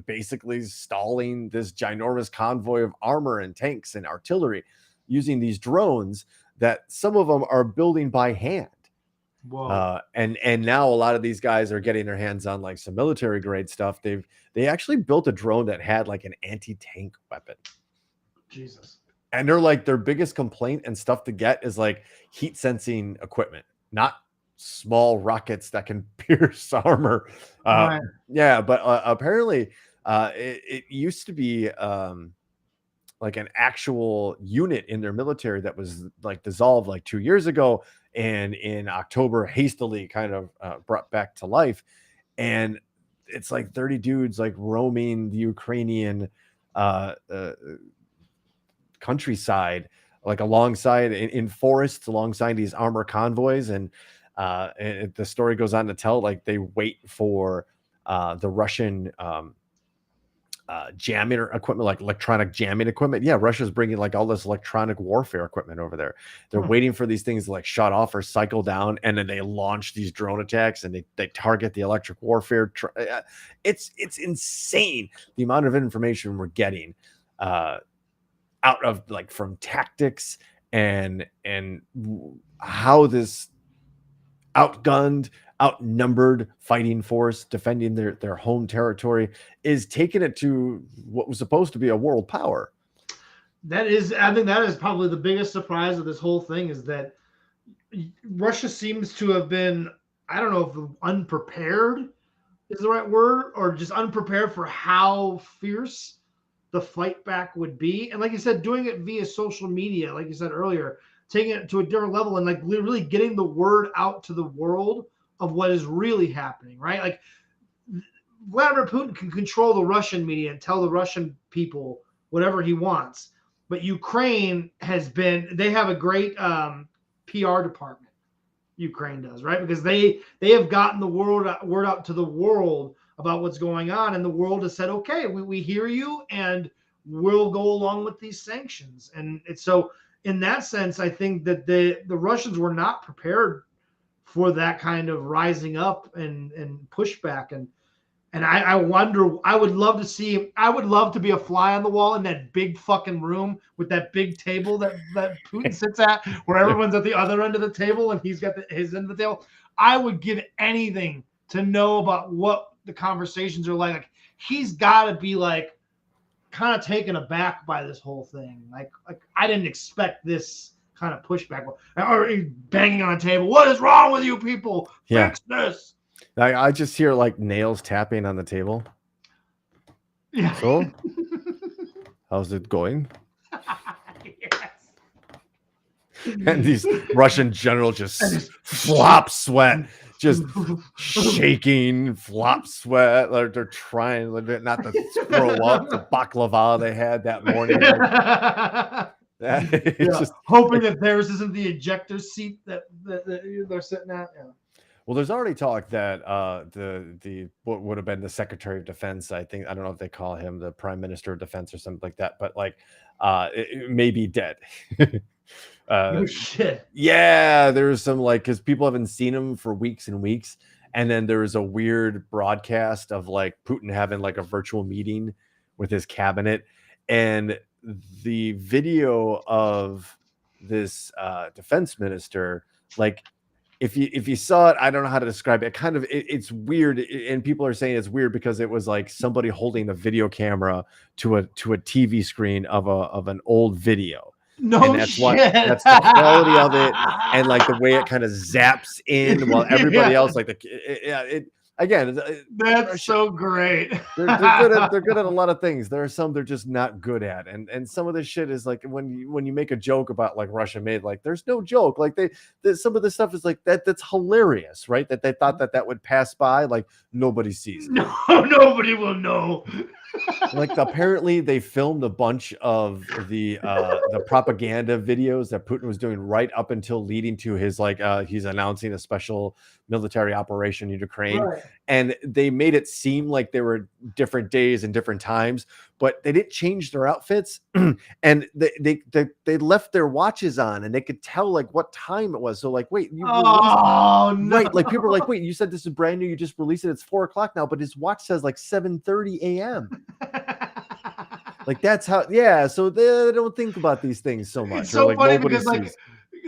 basically stalling this ginormous convoy of armor and tanks and artillery using these drones that some of them are building by hand. Whoa. And now a lot of these guys are getting their hands on like some military grade stuff. They actually built a drone that had like an anti-tank weapon. Jesus. And they're like, their biggest complaint and stuff to get is like heat sensing equipment, not small rockets that can pierce armor. Right. Yeah, but apparently it used to be like an actual unit in their military that was like dissolved like 2 years ago, and in October hastily kind of brought back to life. And it's like 30 dudes like roaming the Ukrainian countryside, like alongside in forests alongside these armor convoys. And the story goes on to tell like they wait for the Russian jamming equipment, like electronic jamming equipment. Yeah, Russia's bringing like all this electronic warfare equipment over there. They're waiting for these things to like shut off or cycle down, and then they launch these drone attacks and they target the electric warfare. It's insane the amount of information we're getting out of like from tactics and how this outgunned, outnumbered fighting force defending their home territory is taking it to what was supposed to be a world power. I think that is probably the biggest surprise of this whole thing, is that Russia seems to have been, I don't know if unprepared is the right word, or just unprepared for how fierce the fight back would be. And like you said, doing it via social media, like you said earlier, taking it to a different level and like really getting the word out to the world of what is really happening, right? Like Vladimir Putin can control the Russian media and tell the Russian people whatever he wants. But Ukraine they have a great PR department. Ukraine does, right? Because they have gotten the word out to the world about what's going on, and the world has said, okay, we hear you, and we'll go along with these sanctions. And so in that sense, I think that the Russians were not prepared for that kind of rising up and pushback. And I wonder, I would love to be a fly on the wall in that big fucking room with that big table that Putin sits at, where everyone's at the other end of the table and he's got his end of the table. I would give anything to know about what the conversations are like. Like, he's got to be like kind of taken aback by this whole thing. Like I didn't expect this kind of pushback, or banging on a table. What is wrong with you people? Fix this. I just hear like nails tapping on the table. Yeah. So, how's it going? Yes. And these Russian generals just flop sweat, just shaking, flop sweat. Like they're trying not to throw up the baklava they had that morning. Just hoping that theirs isn't the ejector seat that they're sitting at. Yeah. Well, there's already talk that the what would have been the Secretary of Defense, I don't know if they call him the Prime Minister of Defense or something like that, but like it may be dead. Oh shit. Yeah, there's some like, because people haven't seen him for weeks and weeks, and then there was a weird broadcast of like Putin having like a virtual meeting with his cabinet, and the video of this defense minister, like, if you saw it, I don't know how to describe it. It's weird, and people are saying it's weird because it was like somebody holding a video camera to a TV screen of an old video. No, and that's shit. That's the quality of it, and like the way it kind of zaps in while everybody else like that's so great. They're good at a lot of things. There are some they're just not good at, and some of this shit is like when you make a joke about like Russia made, like there's no joke. Like some of this stuff is like that's hilarious, right? That they thought that would pass by, like nobody sees it. No, nobody will know. Like apparently they filmed a bunch of the propaganda videos that Putin was doing right up until leading to his he's announcing a special military operation in Ukraine, right. And they made it seem like there were different days and different times, but they didn't change their outfits, and they left their watches on, and they could tell like what time it was. So like, wait, no. Right? Like people are like, wait, you said this is brand new, you just released it, it's 4:00 now, but his watch says like 7:30 a.m. Like that's how, yeah. So they don't think about these things so much. It's so like funny because like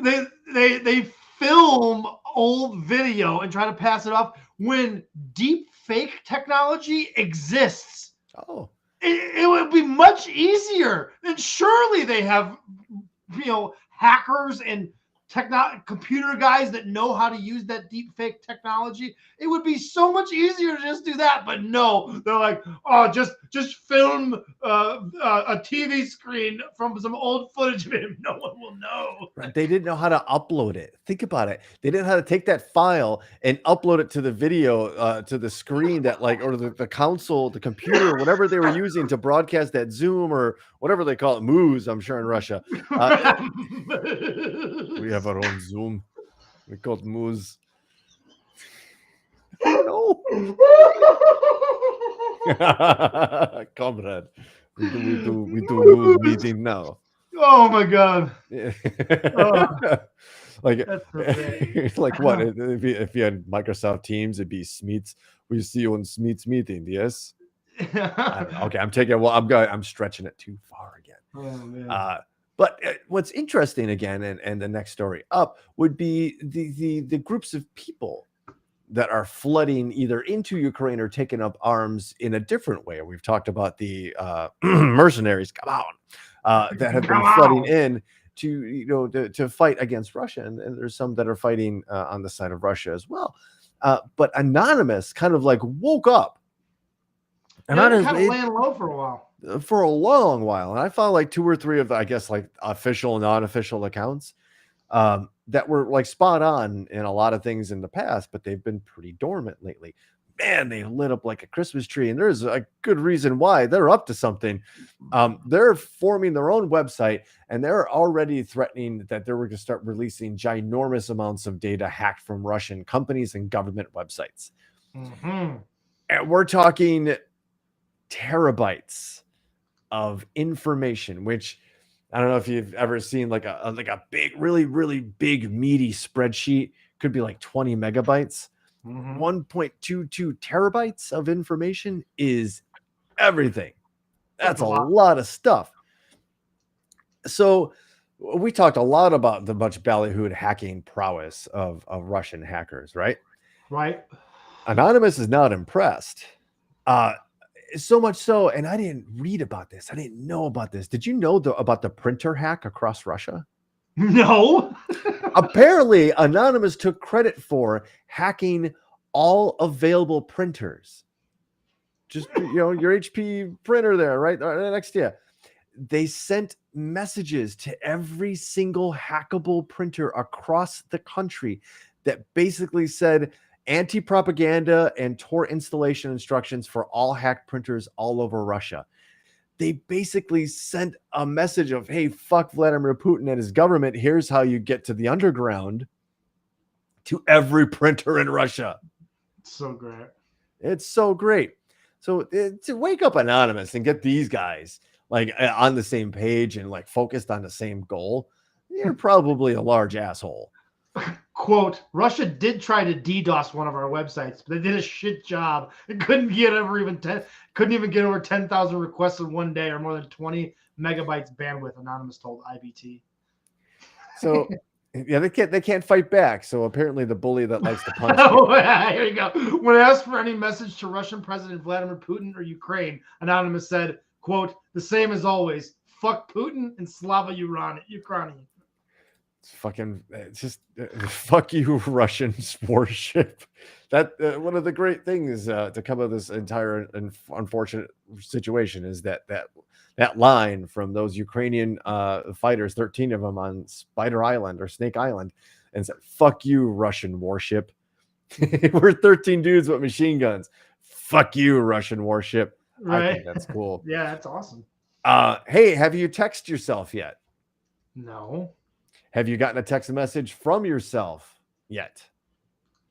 they film old video and try to pass it off when deep fake technology exists. Oh, it would be much easier. And surely they have, hackers and computer guys that know how to use that deep fake technology. It would be so much easier to just do that, but no, they're like, oh, just film a TV screen from some old footage of him. No one will know. Right. They didn't know how to upload it. Think about it. They didn't know how to take that file and upload it to the video, to the screen that or the console, the computer, whatever they were using to broadcast that Zoom or whatever they call it, Moose, I'm sure in Russia. We have our own Zoom. We call it Moose. Oh no. Comrade. We do Moose meeting now. Oh my god. Like what if you had Microsoft Teams, it'd be Smeets. We see you on Smeets meeting, yes. Okay, I'm stretching it too far again. Oh man. But what's interesting again, and the next story up would be the groups of people that are flooding either into Ukraine or taking up arms in a different way. We've talked about the mercenaries, that have been flooding in to fight against Russia, and there's some that are fighting on the side of Russia as well. But Anonymous kind of like woke up. And they're kind of laying low for a while. For a long while, and I found like 2 or 3 of the, I guess, like official and non-official accounts that were like spot on in a lot of things in the past, but they've been pretty dormant lately. Man, they lit up like a Christmas tree, and there's a good reason why. They're up to something. They're forming their own website, and they're already threatening that they're going to start releasing ginormous amounts of data hacked from Russian companies and government websites. Mm-hmm. And we're talking terabytes of information, which I don't know if you've ever seen like a big, really, really big, meaty spreadsheet. Could be like 20 megabytes. 1.22 terabytes of information is everything. That's a lot of stuff. So we talked a lot about the much ballyhooed hacking prowess of Russian hackers, right? Right. Anonymous is not impressed. So much so, and I didn't read about this. I didn't know about this. Did you know about the printer hack across Russia? No. Apparently, Anonymous took credit for hacking all available printers. Just, your HP printer there, right next to you. They sent messages to every single hackable printer across the country that basically said anti-propaganda and Tor installation instructions for all hacked printers all over Russia. They basically sent a message of, hey, fuck Vladimir Putin and his government. Here's how you get to the underground to every printer in Russia. So great. It's so great. So to wake up Anonymous and get these guys like on the same page and like focused on the same goal, you're probably a large asshole. Quote, Russia did try to DDoS one of our websites, but they did a shit job. It couldn't get over 10,000 requests in one day or more than 20 megabytes bandwidth, Anonymous told IBT. So yeah, they can't fight back. So apparently the bully that likes to punch. Here you go. When asked for any message to Russian President Vladimir Putin or Ukraine, Anonymous said, quote, the same as always, fuck Putin and Slava Ukraini. It's just fuck you, Russian warship. That one of the great things to come of this entire unfortunate situation is that line from those Ukrainian fighters, 13 of them on Spider Island or Snake Island, and said, fuck you, Russian warship. We're 13 dudes with machine guns. Fuck you, Russian warship. Right. I think that's cool. Yeah, that's awesome. Hey, have you texted yourself yet? No. Have you gotten a text message from yourself yet?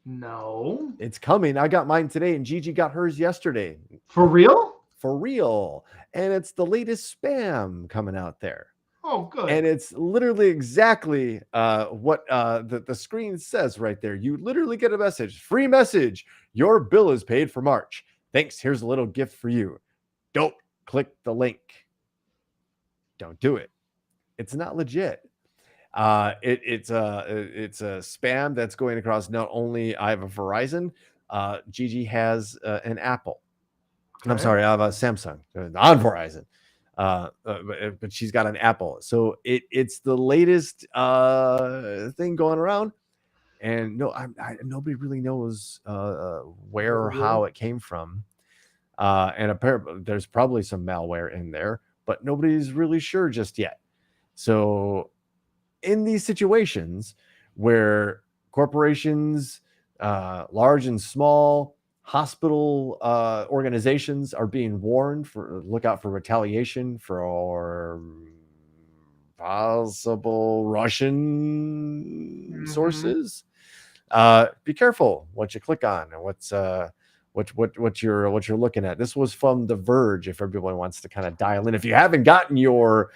No. It's coming. I got mine today, and Gigi got hers yesterday. For real? For real. And it's the latest spam coming out there. Oh, good. And it's literally exactly what the screen says right there. You literally get a message. Free message. Your bill is paid for March. Thanks. Here's a little gift for you. Don't click the link. Don't do it. It's not legit. It's a spam that's going across. Not only I have a Verizon, Gigi has an Apple. Okay. I'm sorry, I have a Samsung on Verizon, but she's got an Apple. So it's the latest thing going around, and nobody really knows where or how it came from. And apparently there's probably some malware in there, but nobody's really sure just yet. So in these situations where corporations, large and small, hospital organizations are being warned look out for retaliation for possible Russian sources. Be careful what you click on and what you're looking at. This was from The Verge. If everyone wants to kind of dial in, if you haven't gotten your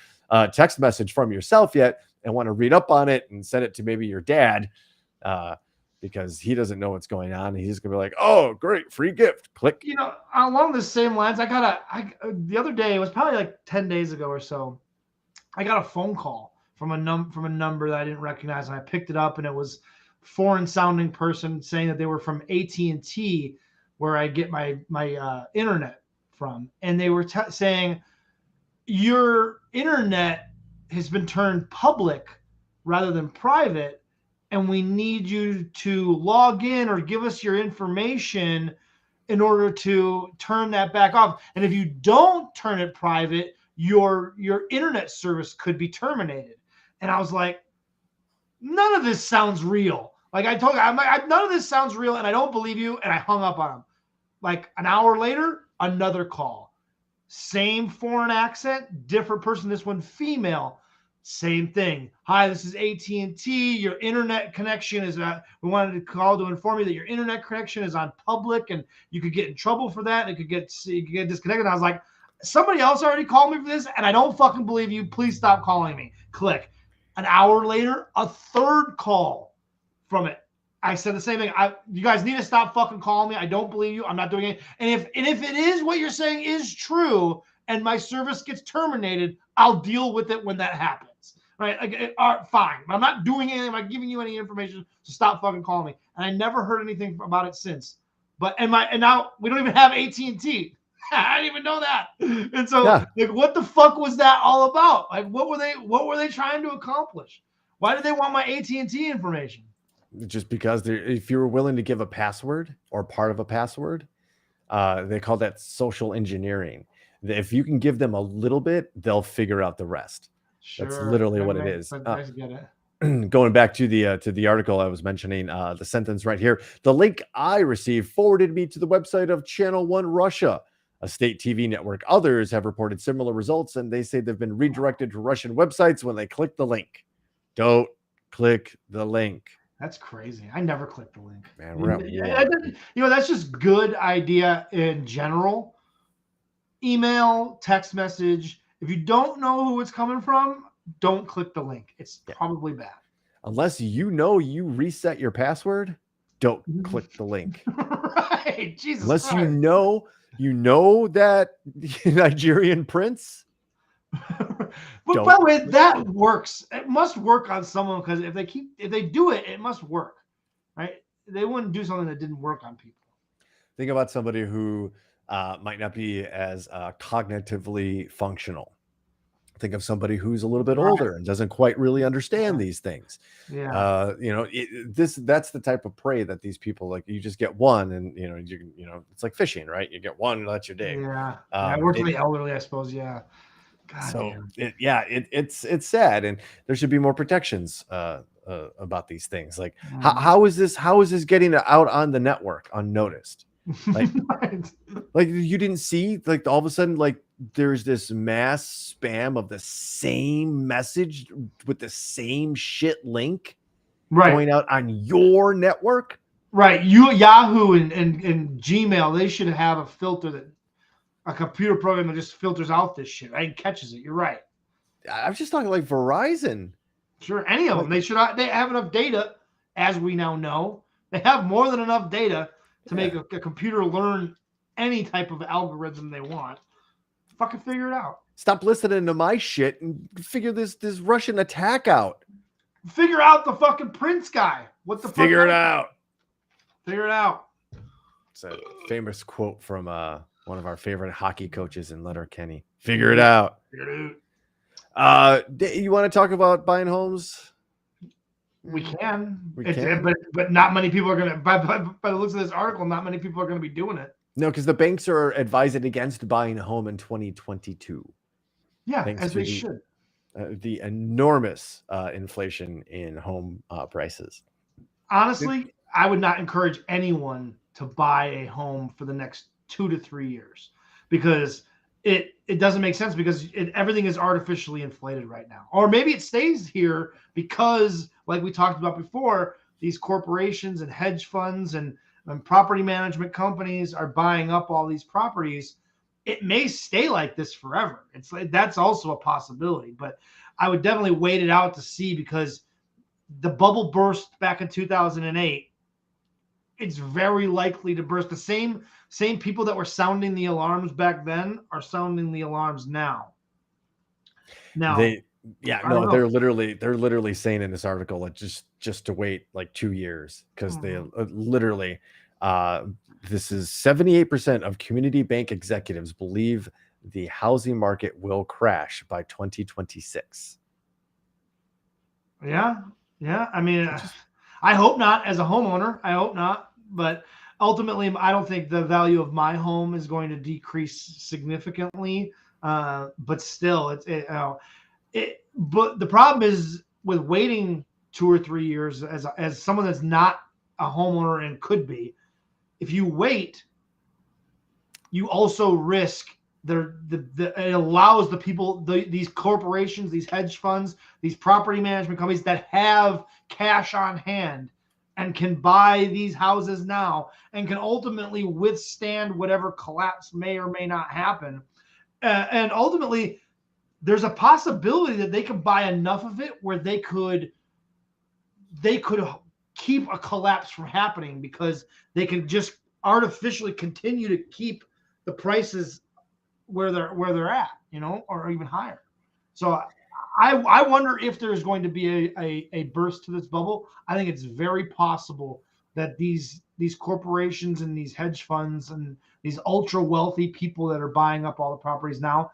text message from yourself yet and want to read up on it and send it to maybe your dad, because he doesn't know what's going on. He's gonna be like, "Oh, great, free gift." Click. Along the same lines, the other day, it was probably like 10 days ago or so, I got a phone call from a number that I didn't recognize, and I picked it up, and it was foreign sounding person saying that they were from AT&T, where I get my internet from, and they were saying your internet has been turned public rather than private, and we need you to log in or give us your information in order to turn that back off. And if you don't turn it private, your internet service could be terminated. And I was like, none of this sounds real. Like I told you, I'm like, none of this sounds real, and I don't believe you. And I hung up on him. Like an hour later, another call. Same foreign accent, different person. This one female. Same thing. Hi, this is AT&T. Your internet connection is we wanted to call to inform you that your internet connection is on public, and you could get in trouble for that. And you could get disconnected. And I was like, somebody else already called me for this, and I don't fucking believe you. Please stop calling me. Click. An hour later, a third call from it. I said the same thing. You guys need to stop fucking calling me. I don't believe you. I'm not doing it. And if it is what you're saying is true, and my service gets terminated, I'll deal with it when that happens. Right? Like, fine. I'm not doing anything. I'm not giving you any information. So stop fucking calling me. And I never heard anything about it since. But and now we don't even have AT&T. I didn't even know that. And so, like, what the fuck was that all about? Like, what were they trying to accomplish? Why did they want my AT&T information? Just because if you were willing to give a password or part of a password, they call that social engineering. If you can give them a little bit, they'll figure out the rest. Sure, that's literally what it is. I get it. Going back to the article I was mentioning, the sentence right here: the link I received forwarded me to the website of Channel 1 Russia, a state TV network. Others have reported similar results, and they say they've been redirected to Russian websites when they click the link. Don't click the link. That's crazy. I never clicked the link. Man, we're at war. That's just good idea in general. Email, text message. If you don't know who it's coming from, don't click the link. It's probably bad. Unless you know you reset your password, don't click the link. Right. Jesus Unless Christ. you know that Nigerian prince. But by the way, that works. It must work on someone, because if they do it, it must work, right? They wouldn't do something that didn't work on people. Think about somebody who might not be as cognitively functional. Think of somebody who's a little bit older and doesn't quite really understand these things. Yeah. That's the type of prey that these people, like, you just get one, and it's like fishing, right? You get one, that's your day. Yeah. It works for the elderly, I suppose. Yeah. God so it's sad, and there should be more protections about these things. Like, how is this getting out on the network unnoticed? Like, like you didn't see, like, all of a sudden, like, there's this mass spam of the same message with the same shit link going out on your network. Right. Yahoo and Gmail, they should have a filter, that a computer program that just filters out this shit, right? And catches it. You're right. I'm just talking like Verizon. Sure. Any of them. They have enough data, as we now know. They have more than enough data to make a computer learn any type of algorithm they want. Fucking figure it out. Stop listening to my shit and figure this Russian attack out. Figure out the fucking Prince guy. What the fuck? Figure it out. Figure it out. It's a famous quote from one of our favorite hockey coaches in Letterkenny. Figure it out. Figure it out. You want to talk about buying homes? We can. But not many people are going to, by the looks of this article, not many people are going to be doing it. No, because the banks are advising against buying a home in 2022. Yeah, as they should. The enormous inflation in home prices. Honestly, I would not encourage anyone to buy a home for the next 2 to 3 years, because it doesn't make sense, because everything is artificially inflated right now. Or maybe it stays here because, like we talked about before, these corporations and hedge funds and property management companies are buying up all these properties. It may stay like this forever. It's like, that's also a possibility, but I would definitely wait it out to see, because the bubble burst back in 2008. It's very likely to burst. The same people that were sounding the alarms back then are sounding the alarms now. Yeah, I don't no, know. they're literally saying in this article that just to wait like 2 years because they literally this is 78% of community bank executives believe the housing market will crash by 2026. Yeah. I mean, I hope not. As a homeowner, I hope not. But ultimately, I don't think the value of my home is going to decrease significantly. But still, but the problem is with waiting 2 or 3 years as someone that's not a homeowner and could be, if you wait, you also risk it allows the people, these corporations, these hedge funds, these property management companies that have cash on hand and can buy these houses now and can ultimately withstand whatever collapse may or may not happen. And ultimately, there's a possibility that they could buy enough of it where they could keep a collapse from happening because they can just artificially continue to keep the prices where they're at, or even higher. So I wonder if there's going to be a burst to this bubble. I think it's very possible that these corporations and these hedge funds and these ultra wealthy people that are buying up all the properties now,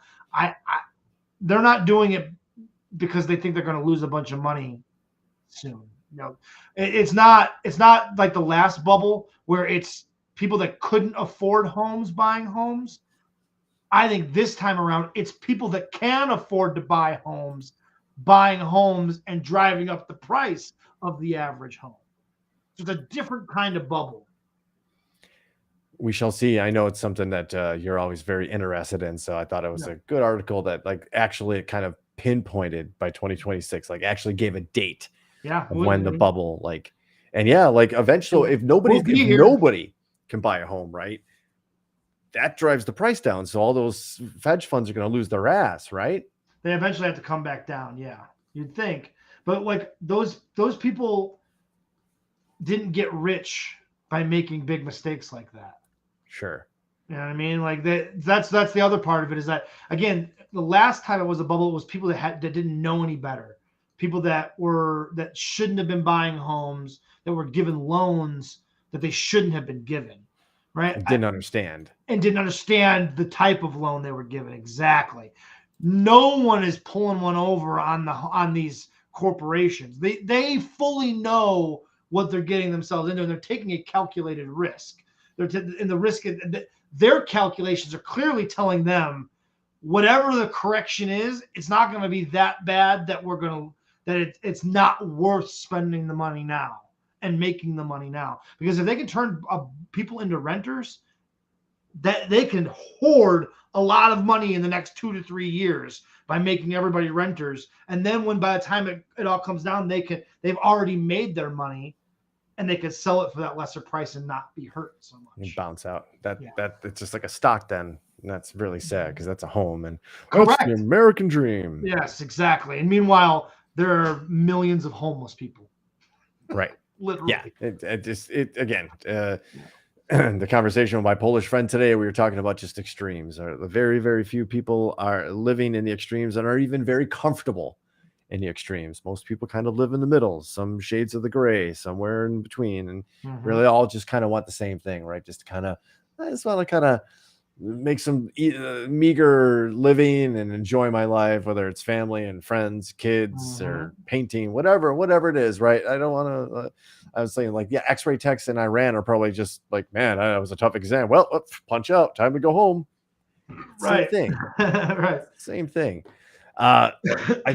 they're not doing it because they think they're going to lose a bunch of money soon. It's not like the last bubble where it's people that couldn't afford homes buying homes. I think this time around, it's people that can afford to buy homes, buying homes and driving up the price of the average home. So it's a different kind of bubble. We shall see. I know it's something that you're always very interested in. So I thought it was a good article that like actually it kind of pinpointed by 2026, like actually gave a date of when the bubble and eventually if nobody can buy a home, right? That drives the price down. So all those hedge funds are going to lose their ass, right? They eventually have to come back down. Yeah, you'd think. But like those people didn't get rich by making big mistakes like that. Sure. You know what I mean? Like that's the other part of it is that, again, the last time it was a bubble, it was people that didn't know any better. People that shouldn't have been buying homes, that were given loans that they shouldn't have been given. Right? And didn't understand the type of loan they were given. Exactly. No one is pulling one over on these corporations. They fully know what they're getting themselves into, and they're taking a calculated risk. Their calculations are clearly telling them whatever the correction is, it's not going to be that bad that it's not worth spending the money now and making the money now. Because if they can turn people into renters, that they can hoard a lot of money in the next 2 to 3 years by making everybody renters. And then by the time it all comes down, they've already made their money and they could sell it for that lesser price and not be hurt so much. And bounce out. That it's just like a stock then. And that's really sad because that's a home and Correct. That's the American dream. Yes, exactly. And meanwhile, there are millions of homeless people. Right. Literally. Yeah. The conversation with my Polish friend today, we were talking about just extremes. Very, very few people are living in the extremes and are even very comfortable in the extremes. Most people kind of live in the middle, some shades of the gray, somewhere in between, and really all just kind of want the same thing, right? Just kind of, I just want to kind of make some meager living and enjoy my life, whether it's family and friends, kids, or painting, whatever it is, right? I don't want to. I was saying, like, X-ray techs in Iran are probably just like, man, that was a tough exam. Well, punch out, time to go home. Right. Same thing. Right. Same thing. I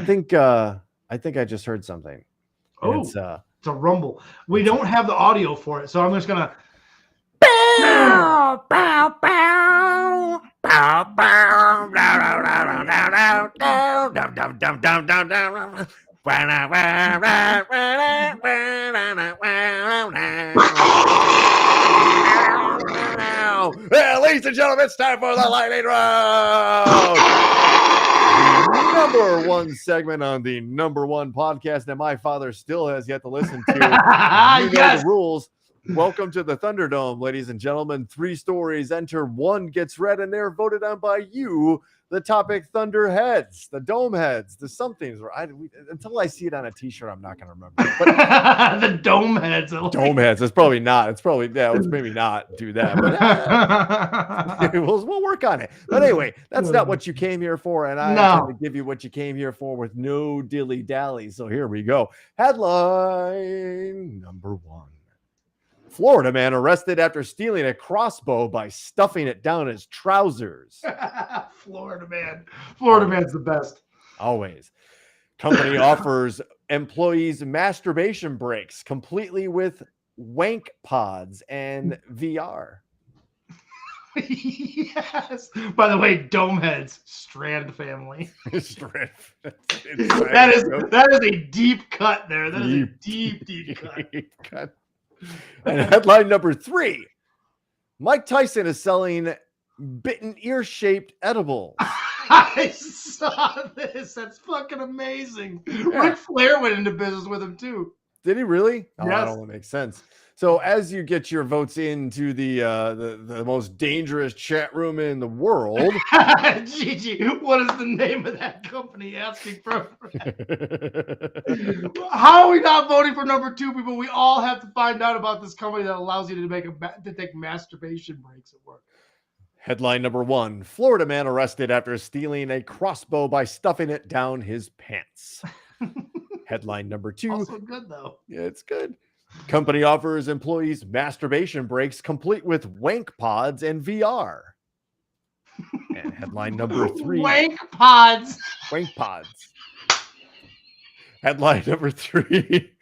think I just heard something. Oh, it's a rumble. We don't have the audio for it, so I'm just gonna. Bow, bow, bow, bow, bow, ladies and gentlemen, it's time for the lightning round. Number one segment on the number one podcast that my father still has yet to listen to. You know the rules. Welcome to the Thunderdome, ladies and gentlemen. 3 stories enter, 1 gets read, and they're voted on by you, the Topic Thunder heads, the dome heads, the somethings. Until I see it on a t-shirt, I'm not going to remember. But the dome heads. dome heads. It's probably not. It's probably, let's maybe not do that. But we'll work on it. But anyway, that's not what you came here for. And I intend to give you what you came here for with no dilly-dally. So here we go. Headline number 1. Florida man arrested after stealing a crossbow by stuffing it down his trousers. Florida man. Florida man's the best. Always. Company offers employees masturbation breaks completely with wank pods and VR. Yes. By the way, dome heads, Strand family. That is a deep cut there. That is a deep cut. And headline number 3. Mike Tyson is selling bitten ear-shaped edibles. I saw this. That's fucking amazing. Yeah. Ric Flair went into business with him too. Did he really? Oh, Yes. that only makes sense. So as you get your votes into the most dangerous chat room in the world, Gigi, what is the name of that company asking for? How are we not voting for number 2, people? We all have to find out about this company that allows you to take masturbation breaks at work. Headline number 1. Florida man arrested after stealing a crossbow by stuffing it down his pants. Headline number 2. Also good though. Yeah, it's good. Company offers employees masturbation breaks complete with wank pods and VR. And headline number 3. Wank pods. Wank pods. Headline number 3.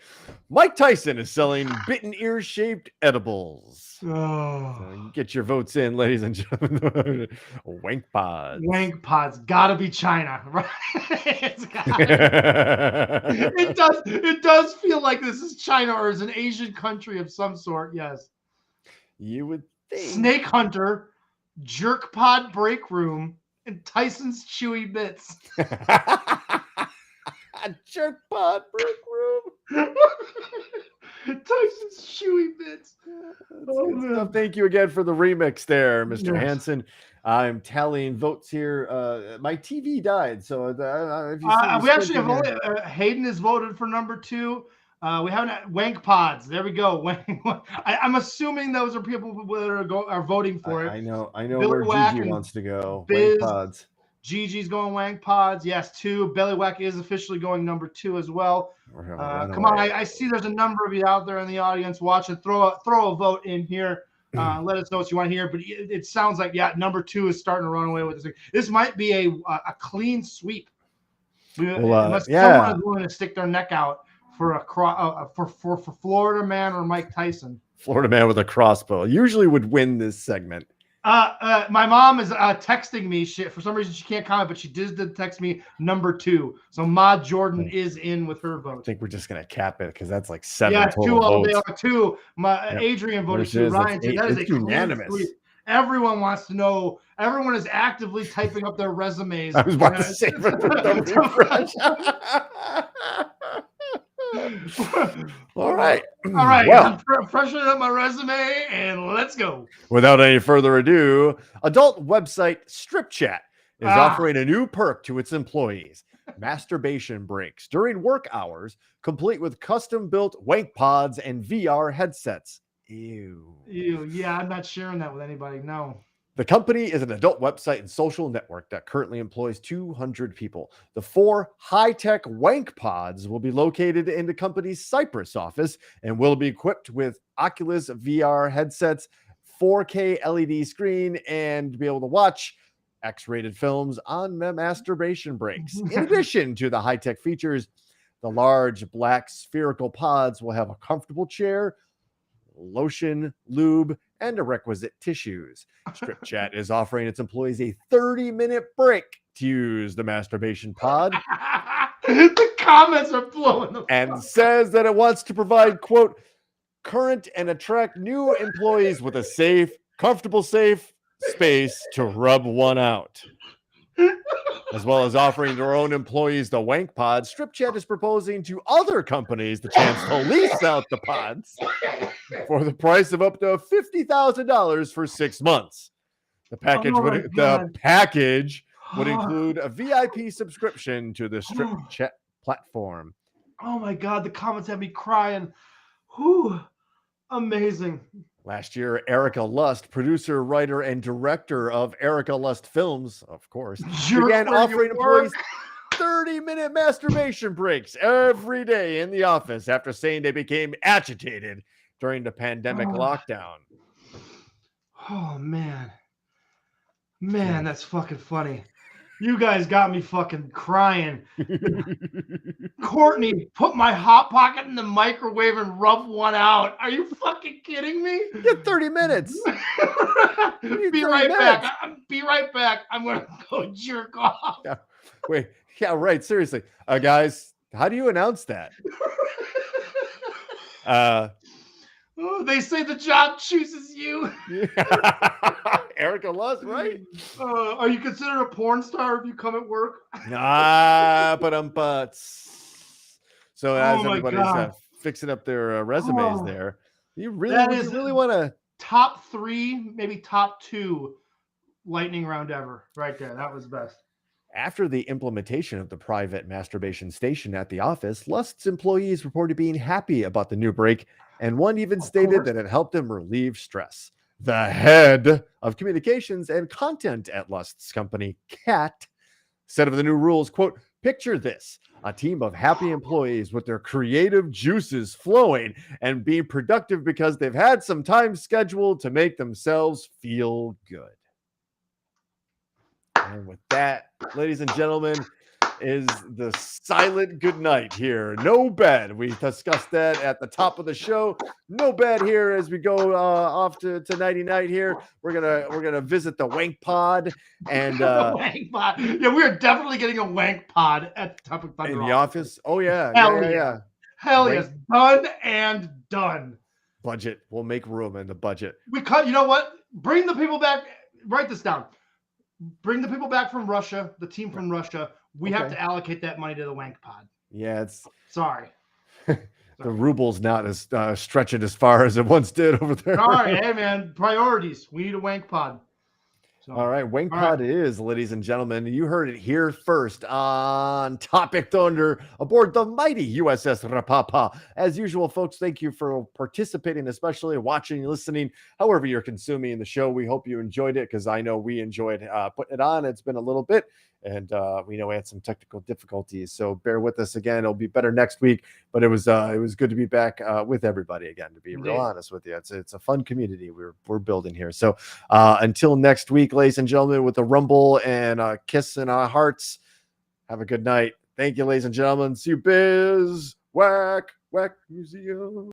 Mike Tyson is selling bitten ear-shaped edibles. Oh. So you get your votes in, ladies and gentlemen. Wank pods. Wank pods. Gotta be China, right? It does feel like this is China or is an Asian country of some sort. Yes. You would think. Snake Hunter, Jerk Pod Break Room, and Tyson's Chewy Bits. Jerk pod break room. Tyson's Chewy Bits. Oh, man. Thank you again for the remix there, Mr. Yes. Hansen. I'm tallying votes here. My TV died, so if you we actually have only Hayden has voted for number 2. We haven't Wank Pods. There we go. I'm assuming those are people that are voting for it. I know Billy where Whack Gigi and wants to go. Biz. Wank pods. Gigi's going Wank Pods. Yes, 2. Belly Whack is officially going number 2 as well. Come on, I see there's a number of you out there in the audience watching. Throw a vote in here. Let us know what you want to hear. But it sounds like, number 2 is starting to run away with this thing. This might be a clean sweep. Unless someone is willing to stick their neck out for for Florida man or Mike Tyson. Florida man with a crossbow usually would win this segment. My mom is texting me. For some reason, she can't comment, but she did text me number 2. So Ma Jordan is in with her vote. I think we're just gonna cap it because that's like 7 total 2 all votes. day. 2. Adrian voted 2. Ryan 2. That is unanimous. Everyone wants to know. Everyone is actively typing up their resumes. I was about to say for the refresh. All right. Well, I'm freshening up my resume and let's go. Without any further ado, adult website Strip Chat is offering a new perk to its employees: masturbation breaks during work hours, complete with custom-built wank pods and VR headsets. Ew. Yeah, I'm not sharing that with anybody. No. The company is an adult website and social network that currently employs 200 people. The 4 high-tech wank pods will be located in the company's Cyprus office and will be equipped with Oculus VR headsets, 4K LED screen, and be able to watch X-rated films on masturbation breaks. In addition to the high-tech features, the large black spherical pods will have a comfortable chair, lotion, lube, and the requisite tissues. Strip Chat is offering its employees a 30-minute break to use the masturbation pod. The comments are blowing the and says that it wants to provide, quote, current and attract new employees with a safe, comfortable, safe space to rub one out. As well as offering their own employees the wank pod, Strip Chat is proposing to other companies the chance to lease out the pods for the price of up to $50,000 for 6 months. The package would include a VIP subscription to the Strip Chat platform. Oh my God, the comments had me crying. Whew, amazing. Last year, Erica Lust, producer, writer, and director of Erica Lust Films, of course, began offering employees 30-minute masturbation breaks every day in the office after saying they became agitated during the pandemic lockdown. Oh, man. Man, that's fucking funny. You guys got me fucking crying. Courtney, put my Hot Pocket in the microwave and rub one out. Are you fucking kidding me? Get 30 minutes. Be right back. Be right back. I'm going to go jerk off. Yeah. Wait. Yeah, right. Seriously. Guys, how do you announce that? Oh, they say the job chooses you. Erica Lust, right? Are you considered a porn star if you come at work? But so as everybody's fixing up their resumes there, you really want to top 3, maybe top 2 lightning round ever right there. That was best. After the implementation of the private masturbation station at the office, Lust's employees reported being happy about the new break, and one even stated that it helped them relieve stress. The head of communications and content at Lust's company, Cat, said of the new rules, quote, "Picture this, a team of happy employees with their creative juices flowing and being productive because they've had some time scheduled to make themselves feel good." And with that, ladies and gentlemen, is the silent good night here. No bed. We discussed that at the top of the show. No bed here as we go off to nighty night here. We're gonna visit the Wank Pod and Wank Pod. Yeah, we are definitely getting a Wank Pod at the Topic Thunder in the office. Oh yeah, yeah. Hell yes, done and done. Budget. We'll make room in the budget. We cut. You know what? Bring the people back. Write this down. Bring the people back from Russia, the team from Russia. We have to allocate that money to the Wank Pod. Yeah, it's sorry. The ruble's not as stretching as far as it once did over there. Sorry, hey man, priorities. We need a Wank Pod. So, all right, Wank Pod is, ladies and gentlemen. You heard it here first on Topic Thunder aboard the mighty USS Rapapa. As usual, folks, thank you for participating, especially watching, listening, however you're consuming the show. We hope you enjoyed it because I know we enjoyed putting it on. It's been a little bit, and we know we had some technical difficulties, so bear with us again. It'll be better next week, but it was good to be back with everybody again, to be real honest with you. It's a fun community we're building here. So until next week, ladies and gentlemen, with a rumble and a kiss in our hearts, have a good night. Thank you, ladies and gentlemen. See you, Biz Whack Museum.